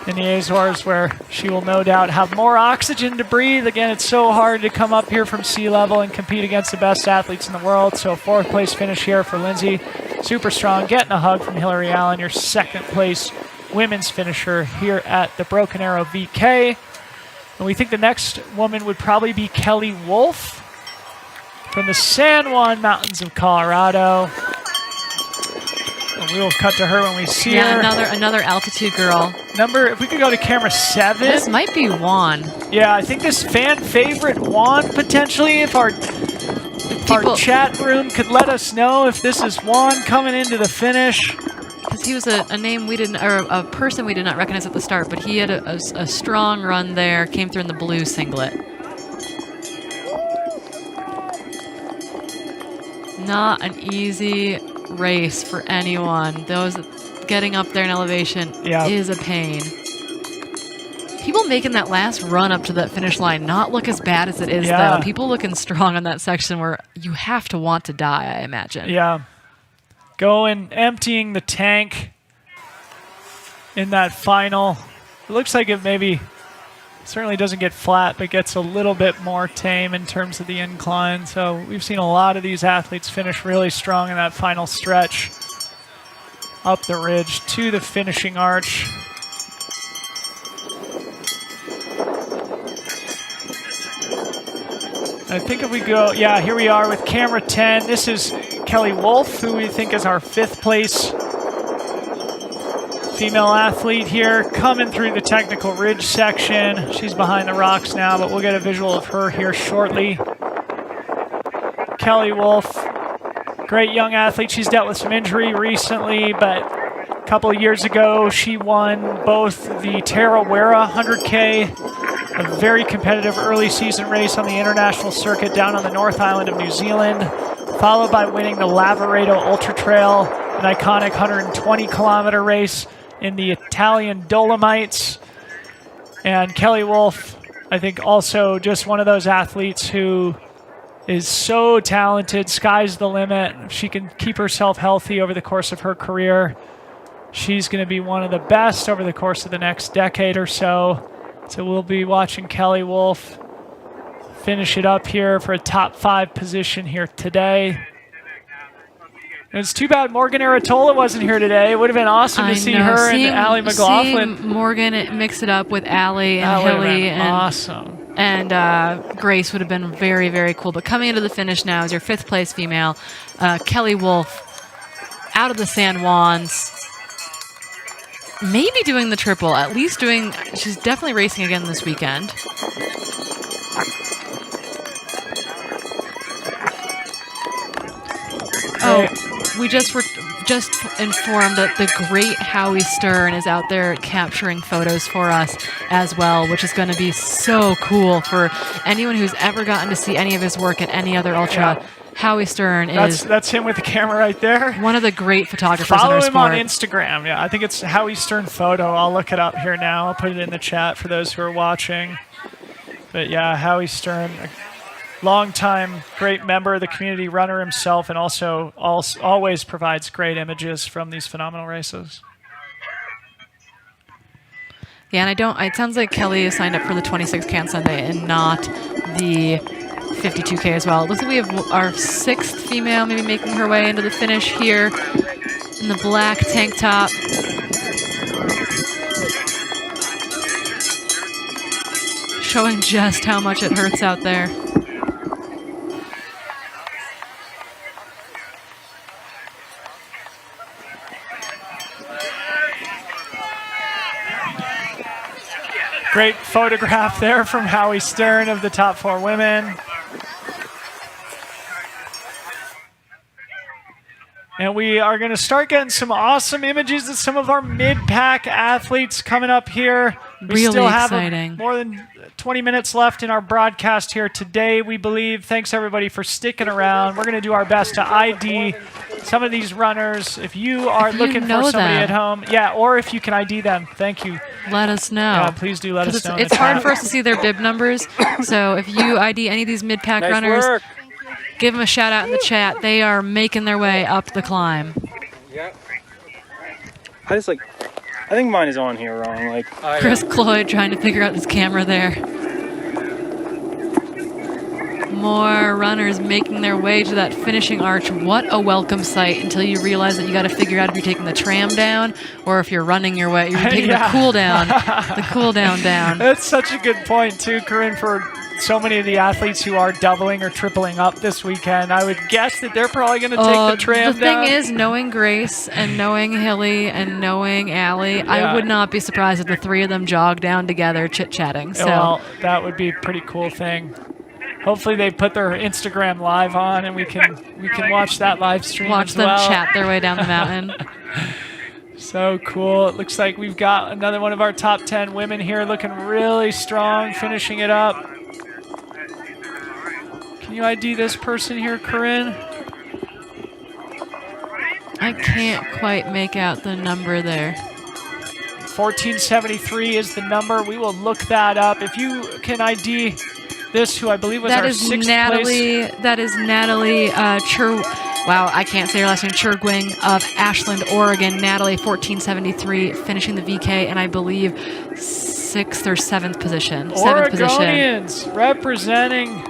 in the Azores, where she will no doubt have more oxygen to breathe. Again, it's so hard to come up here from sea level and compete against the best athletes in the world. So 4th place finish here for Lindsay. Super strong, getting a hug from Hillary Allen, your 2nd place women's finisher here at the Broken Arrow VK. And we think the next woman would probably be Kelly Wolf from the San Juan Mountains of Colorado. And we will cut to her when we see her. Another altitude girl. If we could go to camera 7. This might be Juan. Yeah, I think this fan favorite Juan potentially. If our chat room could let us know if this is Juan coming into the finish. Because he was a name we didn't, or a person we did not recognize at the start, but he had a strong run there. Came through in the blue singlet. Not an easy race for anyone. Those getting up there in elevation is a pain. People making that last run up to that finish line not look as bad as it is, though. People looking strong on that section where you have to want to die, I imagine. Yeah. Going, emptying the tank in that final. It looks like it maybe certainly doesn't get flat, but gets a little bit more tame in terms of the incline. So we've seen a lot of these athletes finish really strong in that final stretch up the ridge to the finishing arch. I think if we go, here we are with camera 10. This is Kelly Wolf, who we think is our 5th place female athlete here, coming through the technical ridge section. She's behind the rocks now, but we'll get a visual of her here shortly. Kelly Wolf, great young athlete. She's dealt with some injury recently, but a couple of years ago, she won both the Tarawera 100K, a very competitive early season race on the international circuit down on the North Island of New Zealand, followed by winning the Lavaredo Ultra Trail, an iconic 120-kilometer race in the Italian Dolomites. And Kelly Wolf, I think also just one of those athletes who is so talented, sky's the limit. If she can keep herself healthy over the course of her career, she's going to be one of the best over the course of the next decade or so. So we'll be watching Kelly Wolf finish it up here for a top 5 position here today. It's too bad Morgan Aratola wasn't here today. It would have been awesome to see her and Allie McLaughlin. Seeing Morgan mix it up with Allie and Hilly and awesome. And Grace would have been very, very cool. But coming into the finish now is your 5th place female, Kelly Wolf, out of the San Juans. Maybe doing the triple, at least she's definitely racing again this weekend. Oh, we just were informed that the great Howie Stern is out there capturing photos for us as well, which is going to be so cool for anyone who's ever gotten to see any of his work at any other ultra. Yeah. Howie Stern that's him with the camera right there. One of the great photographers Follow in our him sport. on Instagram. Yeah, I think it's Howie Stern photo. I'll look it up here now. I'll put it in the chat for those who are watching. But yeah, Howie Stern, a longtime great member of the community, runner himself, and also always provides great images from these phenomenal races. Yeah, and it sounds like Kelly is signed up for the 26K on Sunday and not the 52K as well. It looks like we have our 6th female maybe making her way into the finish here in the black tank top. Showing just how much it hurts out there. Great photograph there from Howie Stern of the top 4 women. And we are going to start getting some awesome images of some of our mid-pack athletes coming up here. We really still have exciting. More than 20 minutes left in our broadcast here today, we believe. Thanks, everybody, for sticking around. We're going to do our best to ID some of these runners. If you are looking for somebody at home, or if you can ID them, thank you. Let us know. Yeah, please do let us know. It's hard for us to see their bib numbers, so if you ID any of these mid-pack runners, give them a shout out in the chat. They are making their way up the climb. Yeah. I just I think mine is on here wrong. Like Chris Cloyd trying to figure out this camera there. More runners making their way to that finishing arch. What a welcome sight until you realize that you got to figure out if you're taking the tram down or if you're running your way. You're taking the cool down. The cool down. That's such a good point, too, Corrine, for so many of the athletes who are doubling or tripling up this weekend. I would guess that they're probably going to take the tram down. The thing is, knowing Grace and knowing Hilly and knowing Allie, I would not be surprised if the three of them jog down together chit-chatting. So. Well, that would be a pretty cool thing. Hopefully they put their Instagram live on and we can watch that live stream Watch them chat their way down the mountain. So cool. It looks like we've got another one of our top 10 women here looking really strong, finishing it up. Can you ID this person here, Corrine? I can't quite make out the number there. 1473 is the number. We will look that up. If you can ID this, who I believe was our sixth place. That is Natalie wow, I can't say her last name. Churgwing of Ashland, Oregon. Natalie, 1473, finishing the VK, and I believe 6th or 7th position. Oregonians representing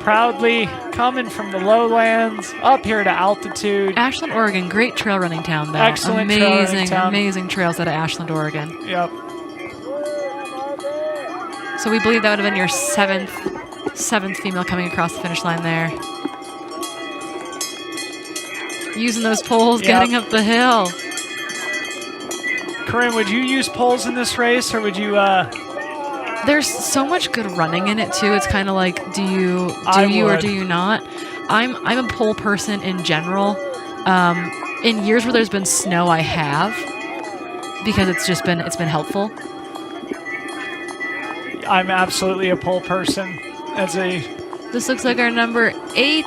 proudly, coming from the lowlands up here to altitude. Ashland, Oregon, great trail running town though. Excellent trail running town. Amazing trails out of Ashland, Oregon. Yep. So we believe that would have been your seventh female coming across the finish line there. Using those poles, getting up the hill. Corrine, would you use poles in this race, or would you? There's so much good running in it too. It's kind of like, do you or do you not? I'm a pole person in general. In years where there's been snow, I have, because it's been helpful. I'm absolutely a pole person. This looks like our number 8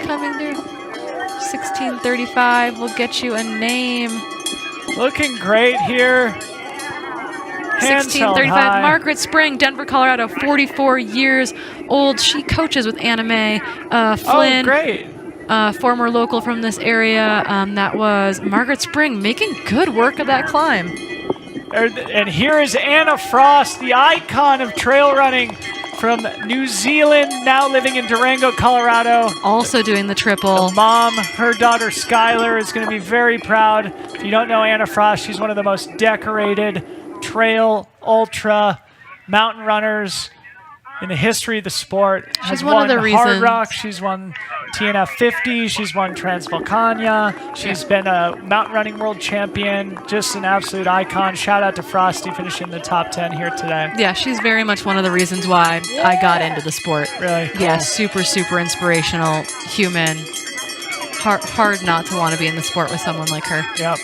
coming through. 1635 will get you a name. Looking great here. 1635, Margaret Spring, Denver, Colorado, 44 years old. She coaches with Anna Mae Flynn. Oh, great. Former local from this area. That was Margaret Spring, making good work of that climb. And here is Anna Frost, the icon of trail running from New Zealand, now living in Durango, Colorado. Also doing the triple. The mom, her daughter Skylar, is going to be very proud. If you don't know Anna Frost, she's one of the most decorated trail, ultra, mountain runners in the history of the sport. She's one of the reasons. Hard Rock, she's won TNF 50, she's won Transvolcania, she's been a mountain running world champion, just an absolute icon. Shout out to Frosty finishing the top 10 here today. Yeah, she's very much one of the reasons why I got into the sport. Really? Cool. Yeah, super, super inspirational, human. Hard not to want to be in the sport with someone like her. Yep.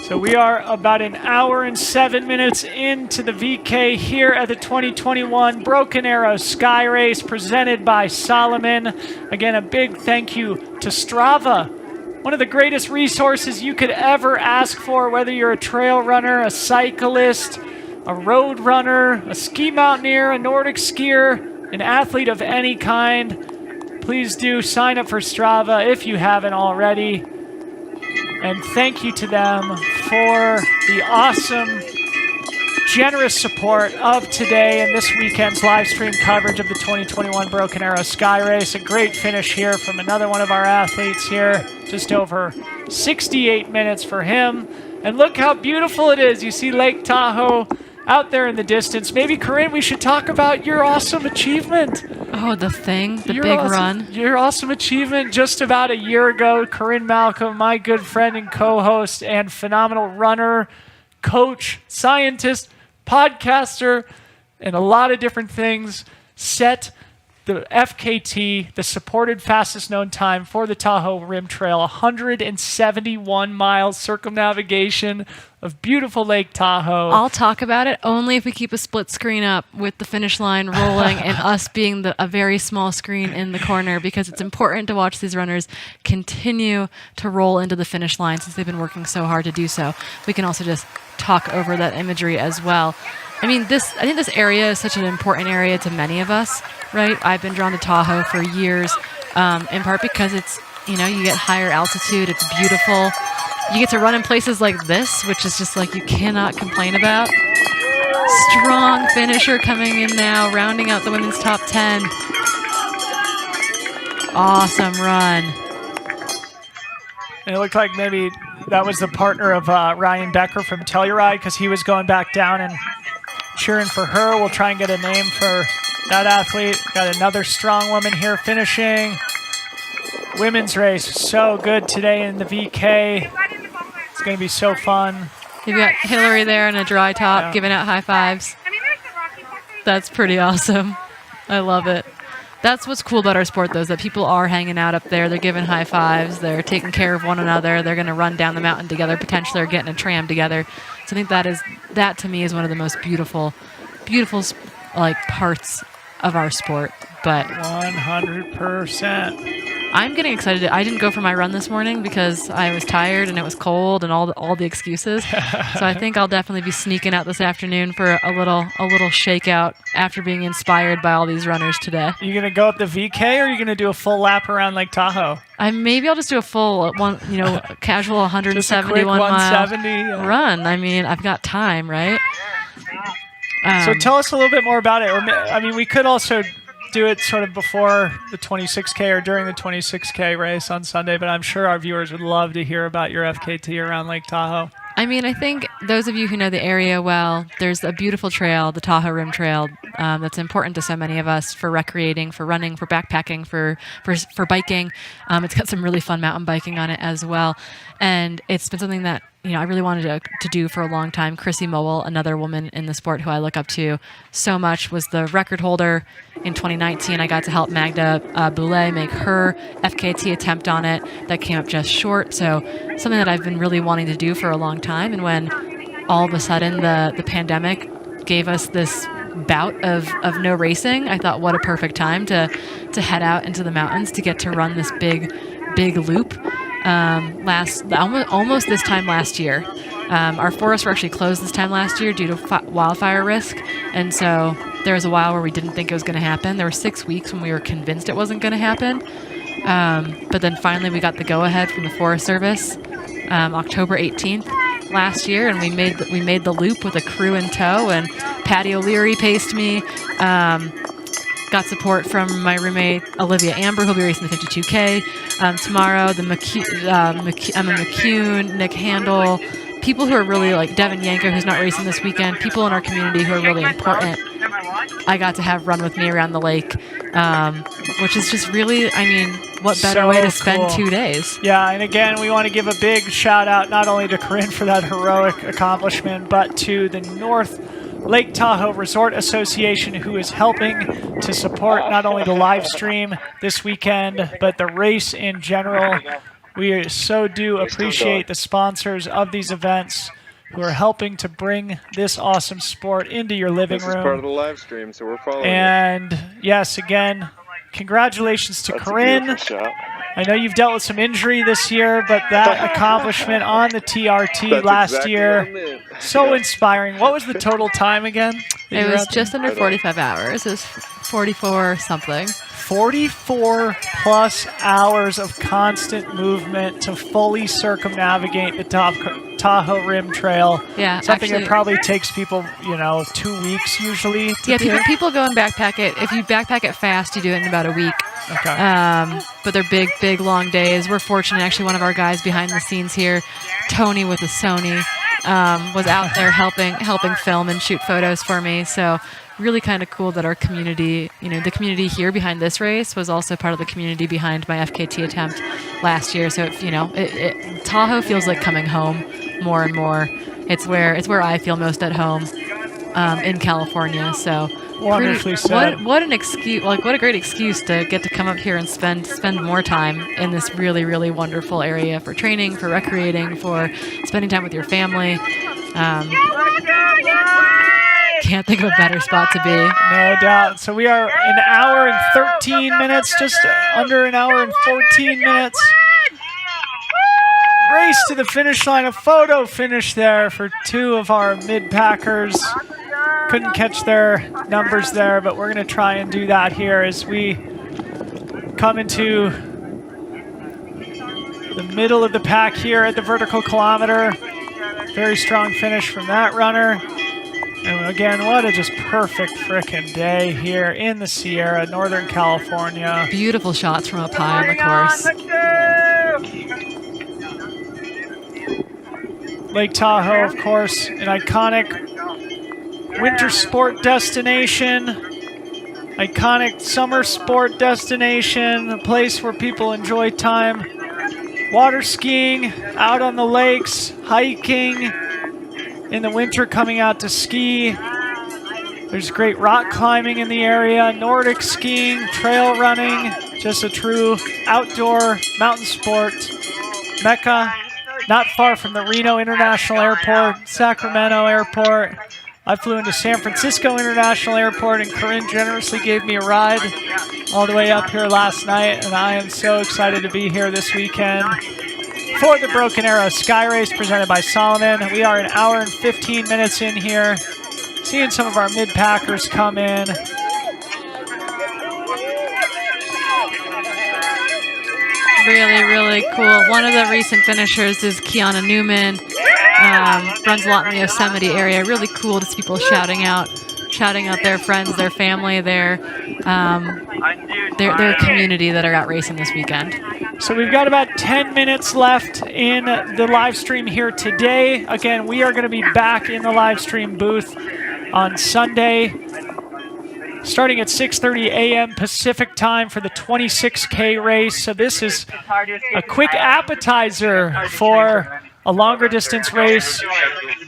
So we are about an hour and 7 minutes into the VK here at the 2021 Broken Arrow Skyrace presented by Solomon. Again, a big thank you to Strava, one of the greatest resources you could ever ask for, whether you're a trail runner, a cyclist, a road runner, a ski mountaineer, a Nordic skier, an athlete of any kind. Please do sign up for Strava if you haven't already. And thank you to them for the awesome, generous support of today and this weekend's live stream coverage of the 2021 Broken Arrow Skyrace. A great finish here from another one of our athletes here. Just over 68 minutes for him. And look how beautiful it is. You see Lake Tahoe out there in the distance. Maybe, Corrine, we should talk about your awesome achievement. Oh, the big run. Your awesome achievement just about a year ago. Corrine Malcom, my good friend and co-host and phenomenal runner, coach, scientist, podcaster, and a lot of different things, set the FKT, the supported fastest known time for the Tahoe Rim Trail, 171 miles circumnavigation of beautiful Lake Tahoe. I'll talk about it only if we keep a split screen up with the finish line rolling and us being a very small screen in the corner, because it's important to watch these runners continue to roll into the finish line since they've been working so hard to do so. We can also just talk over that imagery as well. I think this area is such an important area to many of us, right? I've been drawn to Tahoe for years. in part because it's, you get higher altitude. It's beautiful. You get to run in places like this, which is just like you cannot complain about. Strong finisher coming in now, rounding out the women's top 10. Awesome run. And it looked like maybe that was the partner of Ryan Becker from Telluride, because he was going back down and cheering for her. We'll try and get a name for that athlete. Got another strong woman here finishing. Women's race, so good today in the VK. It's going to be so fun. You've got Hillary there in a dry top giving out high fives. That's pretty awesome. I love it. That's what's cool about our sport, though, is that people are hanging out up there. They're giving high fives. They're taking care of one another. They're going to run down the mountain together, potentially, or getting a tram together. So I think that to me is one of the most beautiful like parts of our sport. But 100%. I'm getting excited. I didn't go for my run this morning because I was tired and it was cold and all the excuses. So I think I'll definitely be sneaking out this afternoon for a little shakeout after being inspired by all these runners today. Are you going to go up the VK, or are you going to do a full lap around Lake Tahoe? Maybe I'll just do a full casual 171 mile run. I mean, I've got time, right? So tell us a little bit more about it. I mean, we could also do it sort of before the 26K or during the 26K race on Sunday, but I'm sure our viewers would love to hear about your FKT around Lake Tahoe. I mean, I think those of you who know the area well, there's a beautiful trail, the Tahoe Rim Trail, that's important to so many of us for recreating, for running, for backpacking, for biking. It's got some really fun mountain biking on it as well. And it's been something that I really wanted to do for a long time. Chrissy Mowell, another woman in the sport who I look up to so much, was the record holder in 2019. I got to help Magda Boulay make her FKT attempt on it. That came up just short. So something that I've been really wanting to do for a long time. And when all of a sudden the pandemic gave us this bout of no racing, I thought, what a perfect time to head out into the mountains to get to run this big loop. Almost this time last year. Our forests were actually closed this time last year due to wildfire risk, and so there was a while where we didn't think it was going to happen. There were 6 weeks when we were convinced it wasn't going to happen, but then finally we got the go-ahead from the Forest Service October 18th last year, and we made the loop with a crew in tow, and Patty O'Leary paced me. Got support from my roommate Olivia Amber, who'll be racing the 52K tomorrow. Emma McCune, Nick Handel, people who are really like Devin Yanko, who's not racing this weekend. People in our community who are really important. I got to have run with me around the lake, which is just really, what better way to spend 2 days? Yeah, and again, we want to give a big shout out not only to Corrine for that heroic accomplishment, but to the North Lake Tahoe Resort Association, who is helping to support not only the live stream this weekend, but the race in general. We so do appreciate the sponsors of these events who are helping to bring this awesome sport into your living room. This is part of the live stream, so we're following And yes, again, congratulations to Corrine. I know you've dealt with some injury this year, but that accomplishment on the TRT last year, so inspiring. What was the total time again? It was just under 45 hours. It was 44 something. 44 plus hours of constant movement to fully circumnavigate the Tahoe Rim Trail. Yeah, something actually, that probably takes people, 2 weeks usually. People go and backpack it. If you backpack it fast, you do it in about a week. Okay. But they're big, long days. We're fortunate. Actually, one of our guys behind the scenes here, Tony with a Sony, was out there helping film and shoot photos for me. So really kind of cool that our community, the community here behind this race was also part of the community behind my FKT attempt last year. So, Tahoe feels like coming home more and more. It's where I feel most at home in California. So wonderfully said. What an excuse! What a great excuse to get to come up here and spend more time in this really, really wonderful area for training, for recreating, for spending time with your family. Can't think of a better spot to be. No doubt. So we are an hour and 13 minutes, just under an hour and 14 minutes. Race to the finish line, a photo finish there for two of our mid-packers. Couldn't catch their numbers there, but we're going to try and do that here as we coming to the middle of the pack here at the vertical kilometer. Very strong finish from that runner. And again, what a just perfect frickin' day here in the Sierra, Northern California. Beautiful shots from up high on the course. Lake Tahoe, of course, an iconic winter sport destination, iconic summer sport destination, a place where people enjoy time water skiing, out on the lakes, hiking, in the winter coming out to ski. There's great rock climbing in the area, Nordic skiing, trail running, just a true outdoor mountain sport mecca. Not far from the Reno International Airport, Sacramento Airport. I flew into San Francisco International Airport, and Corrine generously gave me a ride all the way up here last night, and I am so excited to be here this weekend for the Broken Arrow Skyrace presented by Solomon. We are an hour and 15 minutes in here, seeing some of our mid-packers come in. Really, really cool. One of the recent finishers is Kiana Newman. Runs a lot in the Yosemite area. Really cool to see people shouting out their friends, their family, their community that are out racing this weekend. So we've got about 10 minutes left in the live stream here today. Again, we are going to be back in the live stream booth on Sunday, starting at 6:30 a.m. Pacific time for the 26K race. So this is a quick appetizer for a longer distance race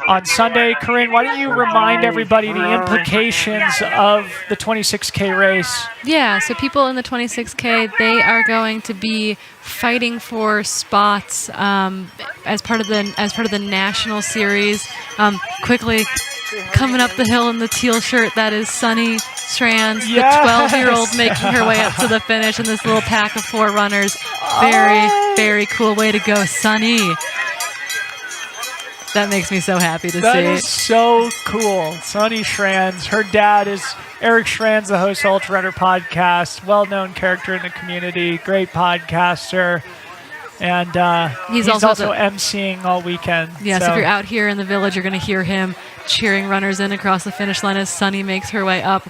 on Sunday. Corrine, why don't you remind everybody the implications of the 26K race? Yeah, so people in the 26K, they are going to be fighting for spots as part of the national series. Quickly coming up the hill in the teal shirt, that is Sunny Strands, Yes! the 12-year-old making her way up to the finish in this little pack of 4 runners. Very, very cool way to go, Sunny. That makes me so happy to see. That is so cool. Sunny Schranz. Her dad is Eric Schranz, the host of Ultra Runner podcast, well-known character in the community, great podcaster. And he's also emceeing all weekend. Yes, so if you're out here in the village, you're going to hear him cheering runners in across the finish line as Sunny makes her way up.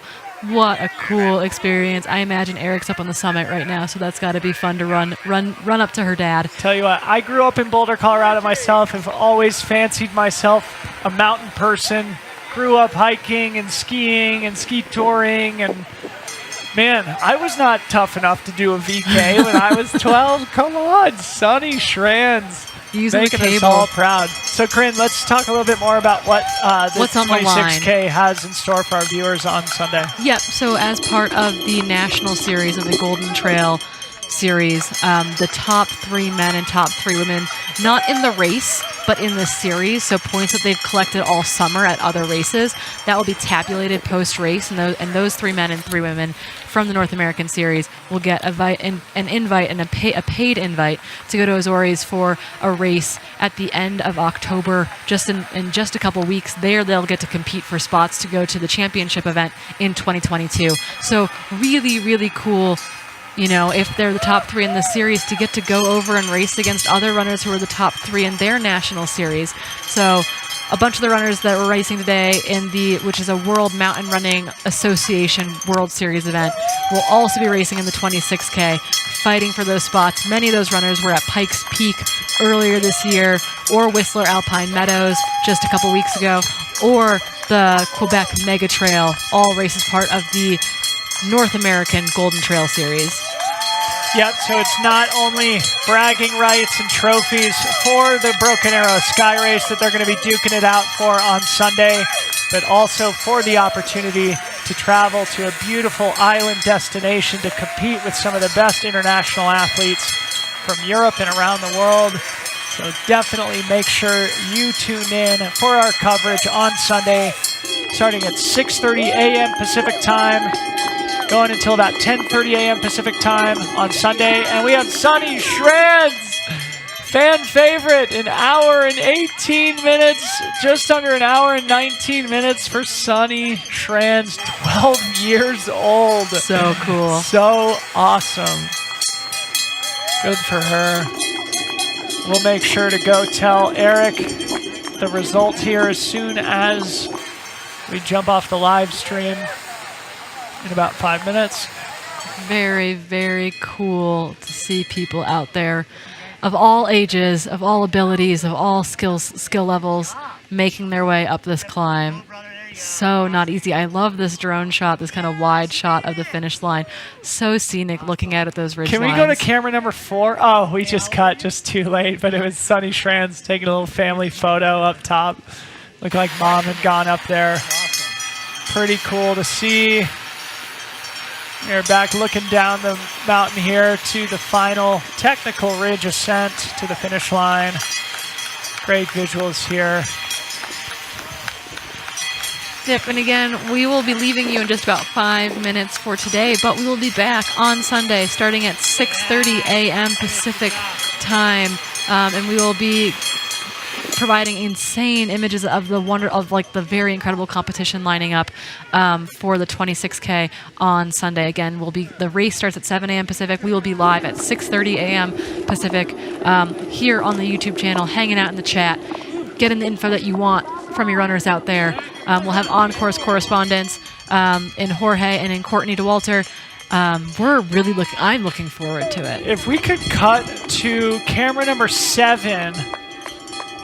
What a cool experience. I imagine Eric's up on the summit right now, so that's got to be fun to run up to her dad. Tell you what, I grew up in Boulder, Colorado myself. Have always fancied myself a mountain person. Grew up hiking and skiing and ski touring, and man, I was not tough enough to do a VK when I was 12. Come on, Sunny Schranz. Making us all proud. So, Corrine, let's talk a little bit more about what the 26K has in store for our viewers on Sunday. Yep. So, as part of the national series of the Golden Trail series, the top 3 men and top 3 women, not in the race, but in the series, so points that they've collected all summer at other races, that will be tabulated post-race, and those 3 men and 3 women from the North American Series will get an invite and a paid invite to go to Azores for a race at the end of October, just in just a couple weeks. There, they'll get to compete for spots to go to the championship event in 2022. So really, really cool. You know, if they're the top 3 in the series, to get to go over and race against other runners who are the top 3 in their national series. So a bunch of the runners that were racing today which is a World Mountain Running Association World Series event, will also be racing in the 26K, fighting for those spots. Many of those runners were at Pikes Peak earlier this year, or Whistler Alpine Meadows just a couple weeks ago, or the Quebec Mega Trail, all races part of the North American Golden Trail Series. Yep, so it's not only bragging rights and trophies for the Broken Arrow Skyrace that they're going to be duking it out for on Sunday, but also for the opportunity to travel to a beautiful island destination to compete with some of the best international athletes from Europe and around the world. So definitely make sure you tune in for our coverage on Sunday, starting at 6:30 a.m. Pacific time, going until about 10:30 a.m. Pacific time on Sunday. And we have Sunny Schranz, fan favorite, an hour and 18 minutes, just under an hour and 19 minutes for Sunny Schranz, 12 years old. So cool. So awesome. Good for her. We'll make sure to go tell Eric the result here as soon as we jump off the live stream in about 5 minutes. Very, very cool to see people out there of all ages, of all abilities, of all skill levels, making their way up this climb. So not easy. I love this drone shot, this kind of wide shot of the finish line. So scenic looking out at those ridge Can we lines. go to camera number 4? Oh, we just cut just too late, but it was Sunny Schranz taking a little family photo up top. Looked like mom had gone up there. Pretty cool to see. We're back looking down the mountain here to the final technical ridge ascent to the finish line. Great visuals here. Yep, and again, we will be leaving you in just about 5 minutes for today, but we will be back on Sunday starting at 6:30 a.m. Pacific time, and we will be providing insane images of the wonder of like the very incredible competition lining up for the 26K on Sunday. Again, the race starts at 7 a.m. Pacific. We will be live at 6:30 a.m. Pacific here on the YouTube channel, hanging out in the chat, getting the info that you want from your runners out there. We'll have on-course correspondence in Jorge and in Courtney DeWalter. I'm looking forward to it. If we could cut to camera number 7.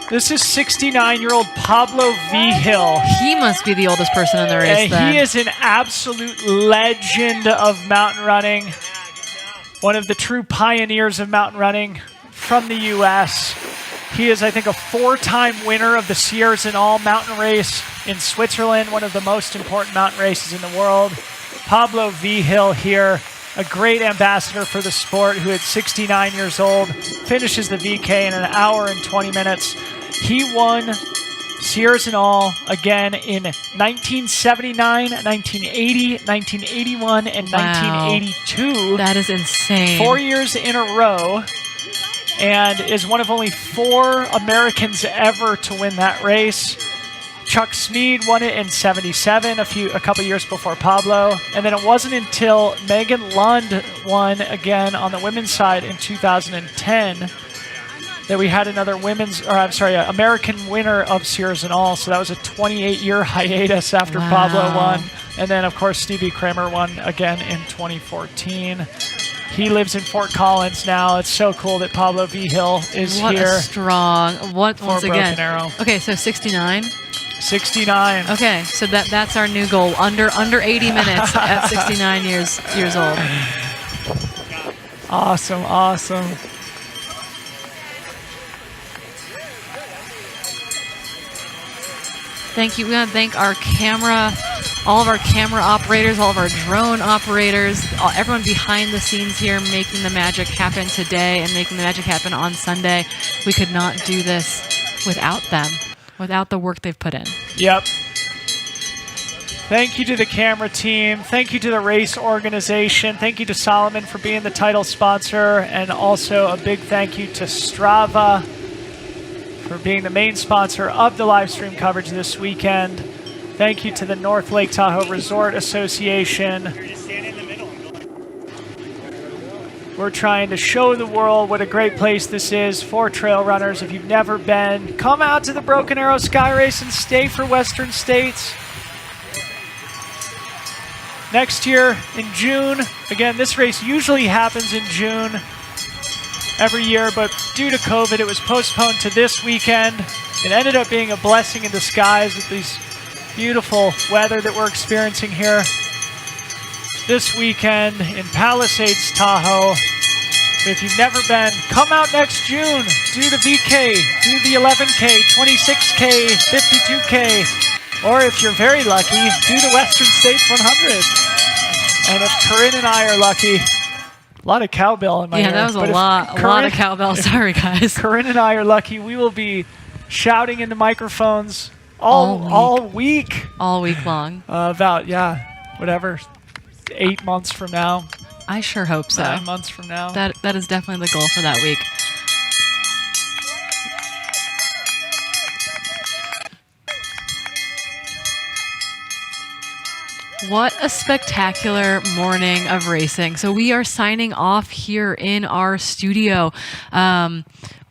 This is 69-year-old Pablo Vigil. He must be the oldest person in the race, then. He is an absolute legend of mountain running. One of the true pioneers of mountain running from the U.S. He is, I think, a 4-time winner of the Sierras and All mountain race in Switzerland, one of the most important mountain races in the world. Pablo Vigil here, a great ambassador for the sport, who at 69 years old finishes the VK in 1 hour and 20 minutes. He won Sierras and All again in 1979, 1980, 1981, and 1982. That is insane. 4 years in a row, and is one of only 4 Americans ever to win that race. Chuck Smead won it in 77, a couple years before Pablo. And then it wasn't until Megan Lund won again on the women's side in 2010 that we had another American winner of Sierras and All. So that was a 28-year hiatus after Pablo won. And then, of course, Stevie Kramer won again in 2014. He lives in Fort Collins now. It's so cool that Pablo Vigil is what here. What a strong. Once Broken again. Arrow. Okay, so 69. 69. Okay, so that's our new goal. Under 80 minutes at 69 years old. Awesome, awesome. Thank you. We want to thank our all of our camera operators, all of our drone operators, everyone behind the scenes here making the magic happen today and making the magic happen on Sunday. We could not do this without them, without the work they've put in. Yep. Thank you to the camera team. Thank you to the race organization. Thank you to Solomon for being the title sponsor. And also a big thank you to Strava for being the main sponsor of the live stream coverage this weekend. Thank you to the North Lake Tahoe Resort Association. We're trying to show the world what a great place this is for trail runners. If you've never been, come out to the Broken Arrow Skyrace and stay for Western States. Next year in June, again, this race usually happens in June every year, but due to COVID, it was postponed to this weekend. It ended up being a blessing in disguise with these beautiful weather that we're experiencing here this weekend in Palisades, Tahoe. If you've never been, come out next June. Do the VK, do the 11K, 26K, 52K, or if you're very lucky, do the Western States 100. And if Corrine and I are lucky, a lot of cowbell in my ear. Yeah, that was a lot of cowbell. Sorry, guys. Corrine and I are lucky. We will be shouting into microphones all week. All week long. About, 8 months from now. I sure hope so. 9 months from now. That is definitely the goal for that week. What a spectacular morning of racing. So we are signing off here in our studio.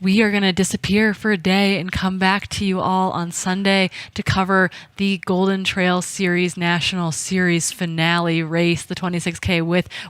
We are going to disappear for a day and come back to you all on Sunday to cover the Golden Trail Series National Series finale race, the 26K,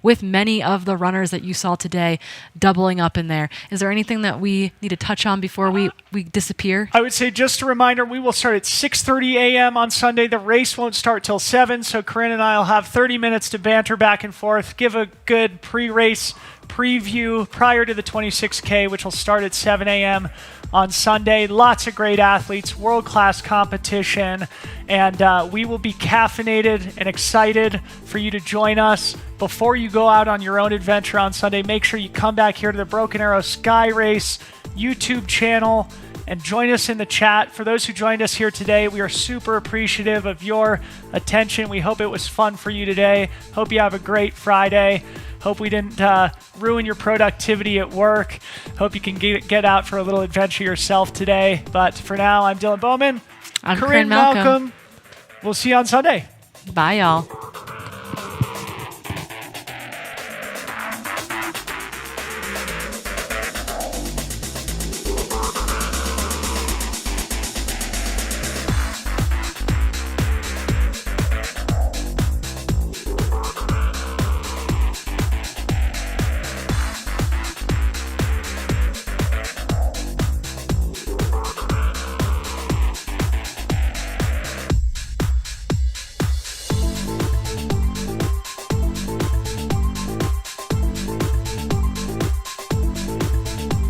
with many of the runners that you saw today doubling up in there. Is there anything that we need to touch on before we disappear? I would say just a reminder, we will start at 6:30 a.m. on Sunday. The race won't start till 7, so Corrine and I will have 30 minutes to banter back and forth, give a good pre-race preview prior to the 26K, which will start at 7 a.m. on Sunday. Lots of great athletes, world-class competition, and we will be caffeinated and excited for you to join us. Before you go out on your own adventure on Sunday, make sure you come back here to the Broken Arrow Skyrace YouTube channel and join us in the chat. For those who joined us here today, we are super appreciative of your attention. We hope it was fun for you today. Hope you have a great Friday. Hope we didn't ruin your productivity at work. Hope you can get out for a little adventure yourself today. But for now, I'm Dylan Bowman. I'm Corrine Malcom. We'll see you on Sunday. Bye, y'all.